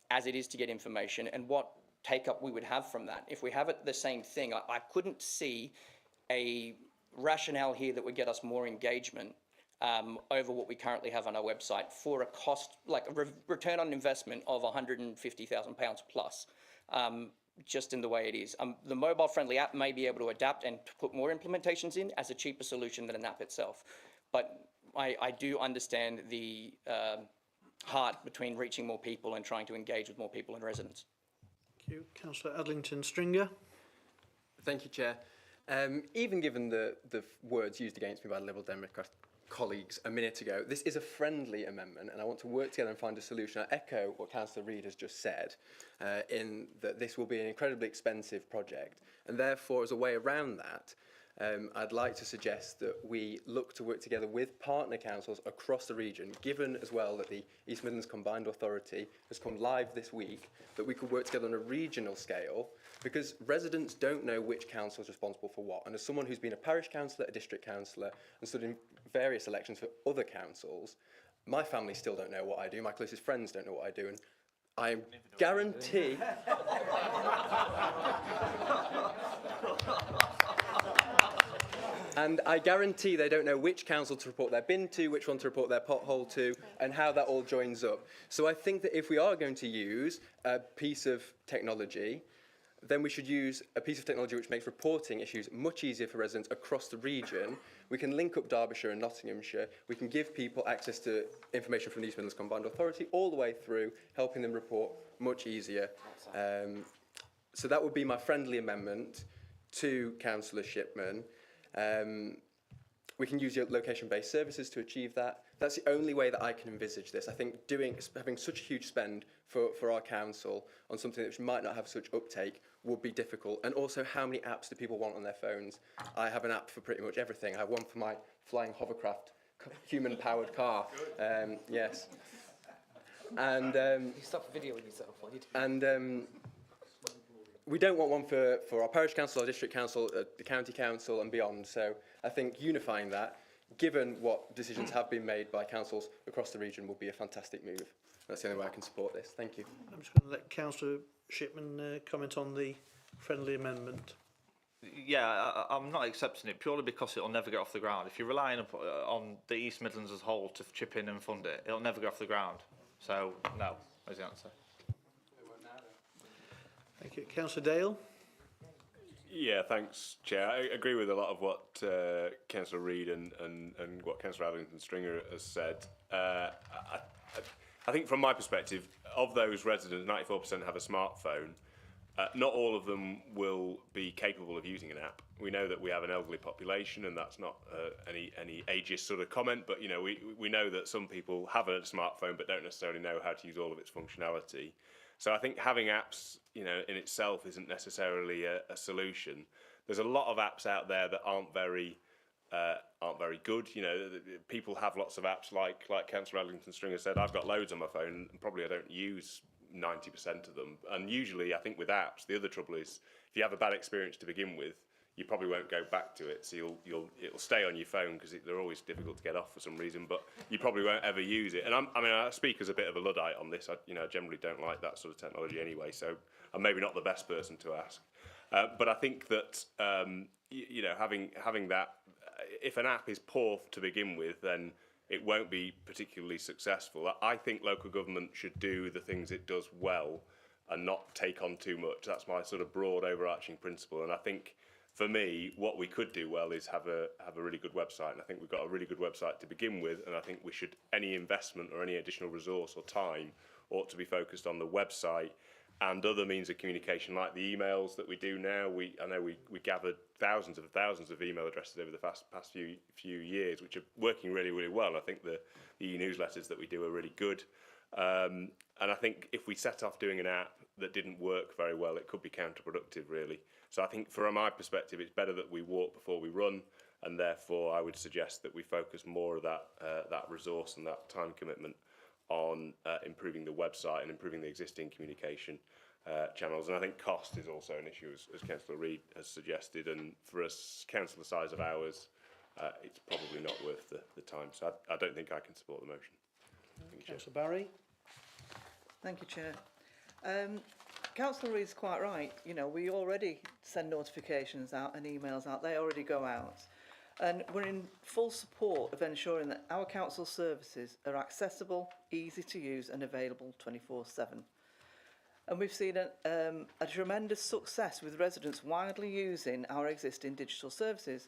as it is to get information and what take-up we would have from that. If we have it the same thing, I couldn't see a rationale here that would get us more engagement over what we currently have on our website for a cost, like a return on investment of £150,000 plus, just in the way it is. The mobile-friendly app may be able to adapt and put more implementations in as a cheaper solution than an app itself. But I do understand the heart between reaching more people and trying to engage with more people and residents. Thank you. Councillor Adlington Stringer. Thank you, Chair. Even given the words used against me by the Liberal Democrat colleagues a minute ago, this is a friendly amendment and I want to work together and find a solution. I echo what Councillor Reid has just said, in that this will be an incredibly expensive project, and therefore as a way around that, I'd like to suggest that we look to work together with partner councils across the region, given as well that the East Midlands Combined Authority has come live this week, that we could work together on a regional scale, because residents don't know which council is responsible for what. And as someone who's been a parish councillor, a district councillor, and stood in various elections for other councils, my family still don't know what I do, my closest friends don't know what I do, and I guarantee... And I guarantee they don't know which council to report their bin to, which one to report their pothole to, and how that all joins up. So I think that if we are going to use a piece of technology, then we should use a piece of technology which makes reporting issues much easier for residents across the region. We can link up Derbyshire and Nottinghamshire. We can give people access to information from the East Midlands Combined Authority all the way through, helping them report much easier. So that would be my friendly amendment to Councillor Shipman. We can use your location-based services to achieve that. That's the only way that I can envisage this. I think having such a huge spend for our council on something which might not have such uptake would be difficult. And also, how many apps do people want on their phones? I have an app for pretty much everything. I have one for my flying hovercraft, human-powered car. Yes. And you stop videoing yourself, Lloyd. And we don't want one for our parish council, our district council, the county council and beyond. So I think unifying that, given what decisions have been made by councils across the region, will be a fantastic move. That's the only way I can support this. Thank you. I'm just going to let Councillor Shipman comment on the friendly amendment. Yeah, I'm not accepting it purely because it'll never get off the ground. If you're relying on the East Midlands as a whole to chip in and fund it, it'll never get off the ground. So, no, is the answer. Thank you. Councillor Dale. Yeah, thanks, Chair. I agree with a lot of what Councillor Reid and what Councillor Adlington Stringer has said. I think from my perspective, of those residents, 94% have a smartphone. Not all of them will be capable of using an app. We know that we have an elderly population, and that's not any ageist sort of comment, but you know, we know that some people have a smartphone but don't necessarily know how to use all of its functionality. So I think having apps, you know, in itself isn't necessarily a solution. There's a lot of apps out there that aren't very good. You know, people have lots of apps, like Councillor Adlington Stringer said. I've got loads on my phone, and probably I don't use 90% of them. And usually, I think with apps, the other trouble is if you have a bad experience to begin with, you probably won't go back to it. So it'll stay on your phone because they're always difficult to get off for some reason. But you probably won't ever use it. And I speak as a bit of a Luddite on this. I generally don't like that sort of technology anyway. So I'm maybe not the best person to ask. But I think that you know, having that, if an app is poor to begin with, then it won't be particularly successful. I think local government should do the things it does well and not take on too much. That's my sort of broad overarching principle. And I think, for me, what we could do well is have a really good website. And I think we've got a really good website to begin with. And I think we should, any investment or any additional resource or time ought to be focused on the website and other means of communication, like the emails that we do now. I know we gathered thousands of email addresses over the past few years, which are working really, really well. And I think the e-newsletters that we do are really good. And I think if we set off doing an app that didn't work very well, it could be counterproductive, really. So I think, from my perspective, it's better that we walk before we run, and therefore I would suggest that we focus more of that resource and that time commitment on improving the website and improving the existing communication channels. And I think cost is also an issue, as Councillor Reid has suggested, and for a council the size of ours, it's probably not worth the time. So I don't think I can support the motion. Councillor Barry. Thank you, Chair. Councillor Reid's quite right. You know, we already send notifications out and emails out. They already go out. And we're in full support of ensuring that our council services are accessible, easy to use and available 24/7. And we've seen a tremendous success with residents widely using our existing digital services.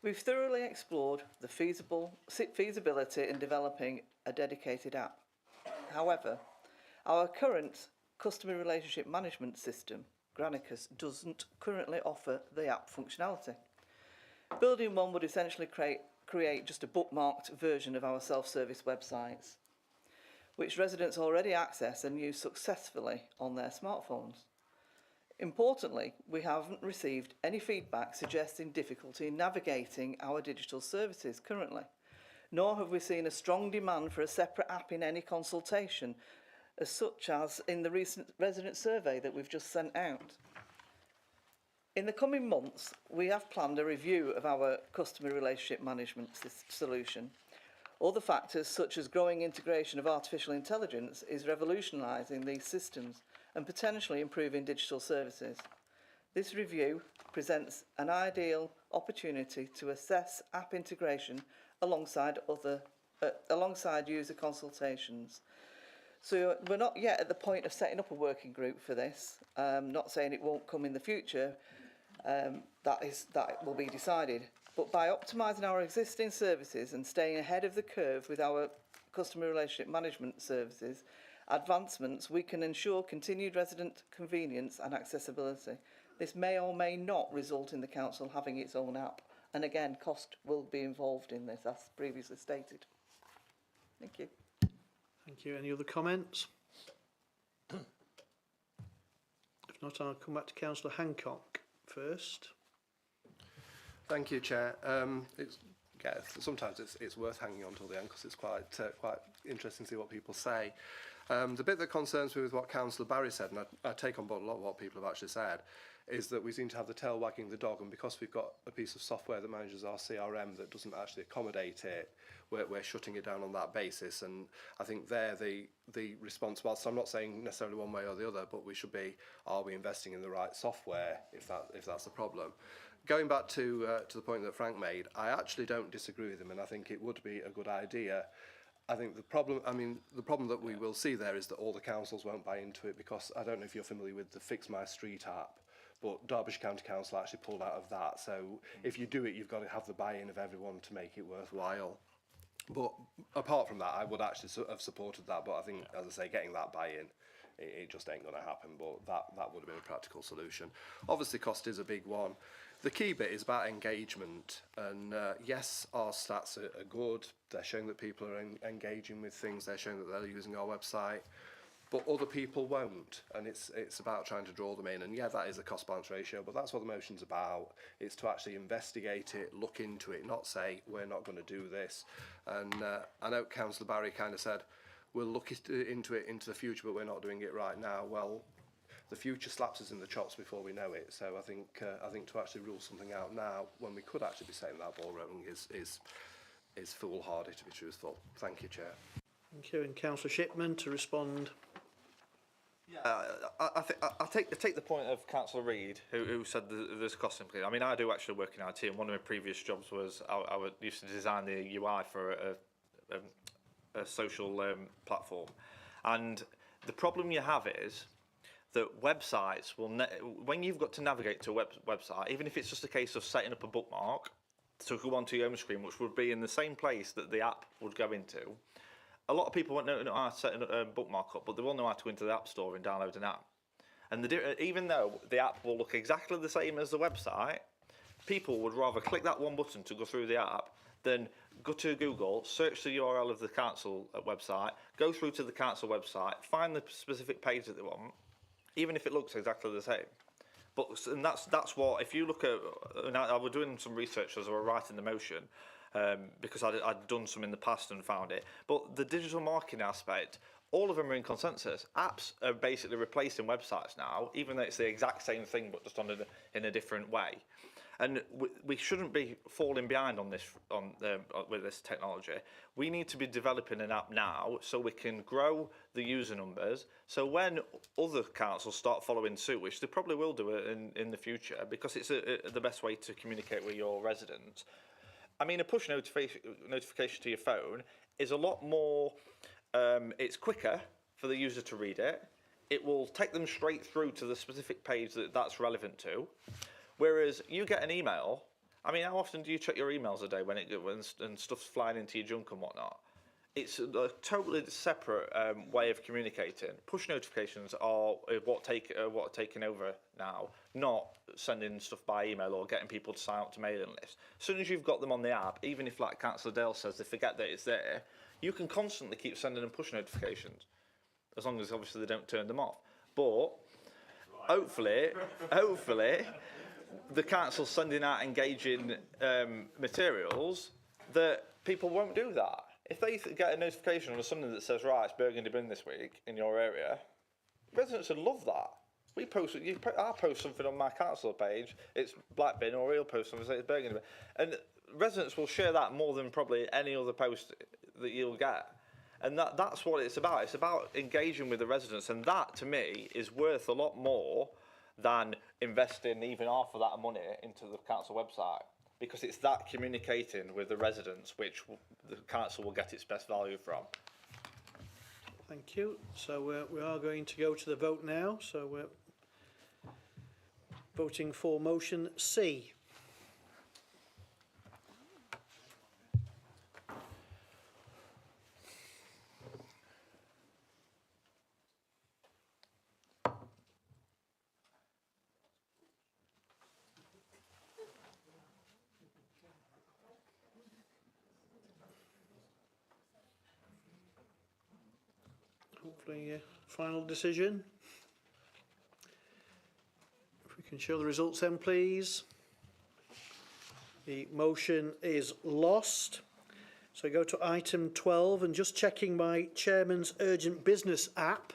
We've thoroughly explored the feasibility in developing a dedicated app. However, our current customer relationship management system, Granicus, doesn't currently offer the app functionality. Building one would essentially create just a bookmarked version of our self-service websites, which residents already access and use successfully on their smartphones. Importantly, we haven't received any feedback suggesting difficulty in navigating our digital services currently, nor have we seen a strong demand for a separate app in any consultation, as such as in the recent resident survey that we've just sent out. In the coming months, we have planned a review of our customer relationship management solution. Other factors, such as growing integration of artificial intelligence, is revolutionising these systems and potentially improving digital services. This review presents an ideal opportunity to assess app integration alongside user consultations. So we're not yet at the point of setting up a working group for this. Not saying it won't come in the future. That will be decided. But by optimising our existing services and staying ahead of the curve with our customer relationship management services advancements, we can ensure continued resident convenience and accessibility. This may or may not result in the council having its own app. And again, cost will be involved in this, as previously stated. Thank you. Thank you. Any other comments? If not, I'll come back to Councillor Hancock first. Thank you, Chair. Sometimes it's worth hanging on till the end because it's quite interesting to see what people say. The bit that concerns me with what Councillor Barry said, and I take on board a lot of what people have actually said, is that we seem to have the tail wagging the dog, and because we've got a piece of software that manages our CRM that doesn't actually accommodate it, we're shutting it down on that basis. And I think there the response, whilst I'm not saying necessarily one way or the other, but we should be, are we investing in the right software if that's the problem? Going back to the point that Frank made, I actually don't disagree with him, and I think it would be a good idea. I think the problem that we will see there is that all the councils won't buy into it, because I don't know if you're familiar with the Fix My Street app, but Derbyshire County Council actually pulled out of that. So if you do it, you've got to have the buy-in of everyone to make it worthwhile. But apart from that, I would actually have supported that. But I think, as I say, getting that buy-in, it just ain't going to happen. But that would have been a practical solution. Obviously, cost is a big one. The key bit is about engagement. And yes, our stats are good. They're showing that people are engaging with things. They're showing that they're using our website. But other people won't, and it's about trying to draw them in. And yeah, that is a cost balance ratio, but that's what the motion's about. It's to actually investigate it, look into it, not say we're not going to do this. And I know Councillor Barry kind of said we'll look into it into the future, but we're not doing it right now. Well, the future slaps us in the chops before we know it. So I think to actually rule something out now when we could actually be setting that ball rolling is foolhardy, to be truthful. Thank you, Chair. Thank you. And Councillor Shipman to respond. I take the point of Councillor Reid, who said there's a cost implication. I mean, I do actually work in IT, and one of my previous jobs was I used to design the UI for a social platform. And the problem you have is that websites will, when you've got to navigate to a website, even if it's just a case of setting up a bookmark to go onto your home screen, which would be in the same place that the app would go into, a lot of people won't know how to set a bookmark up, but they will know how to go into the App Store and download an app. And even though the app will look exactly the same as the website, people would rather click that one button to go through the app than go to Google, search the URL of the council website, go through to the council website, find the specific page that they want, even if it looks exactly the same. And that's what, if you look at, and I was doing some research as I was writing the motion, because I'd done some in the past and found it. But the digital marketing aspect, all of them are in consensus. Apps are basically replacing websites now, even though it's the exact same thing, but just in a different way. And we shouldn't be falling behind on this with this technology. We need to be developing an app now so we can grow the user numbers. So when other councils start following suit, which they probably will do it in the future, because it's the best way to communicate with your residents. I mean, a push notification to your phone is a lot more, it's quicker for the user to read it. It will take them straight through to the specific page that's relevant to. Whereas you get an email, I mean, how often do you check your emails a day when stuff's flying into your junk and whatnot? It's a totally separate way of communicating. Push notifications are what are taking over now, not sending stuff by email or getting people to sign up to mailing lists. As soon as you've got them on the app, even if, like Councillor Dale says, they forget that it's there, you can constantly keep sending them push notifications, as long as obviously they don't turn them off. But hopefully, the council's sending out engaging materials that people won't do that. If they get a notification on a Sunday that says, right, it's Burgundy Bin this week in your area, residents would love that. I'll post something on my council page, it's Black Bin, or he'll post something that says it's Burgundy Bin. And residents will share that more than probably any other post that you'll get. And that's what it's about. It's about engaging with the residents, and that, to me, is worth a lot more than investing even half of that money into the council website, because it's that communicating with the residents which the council will get its best value from. Thank you. So we are going to go to the vote now. So we're voting for motion C. Hopefully, final decision. If we can show the results then, please. The motion is lost. So I go to item 12 and just checking my chairman's urgent business app.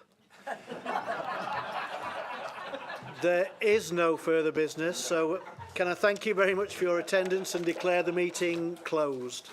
There is no further business. So can I thank you very much for your attendance and declare the meeting closed.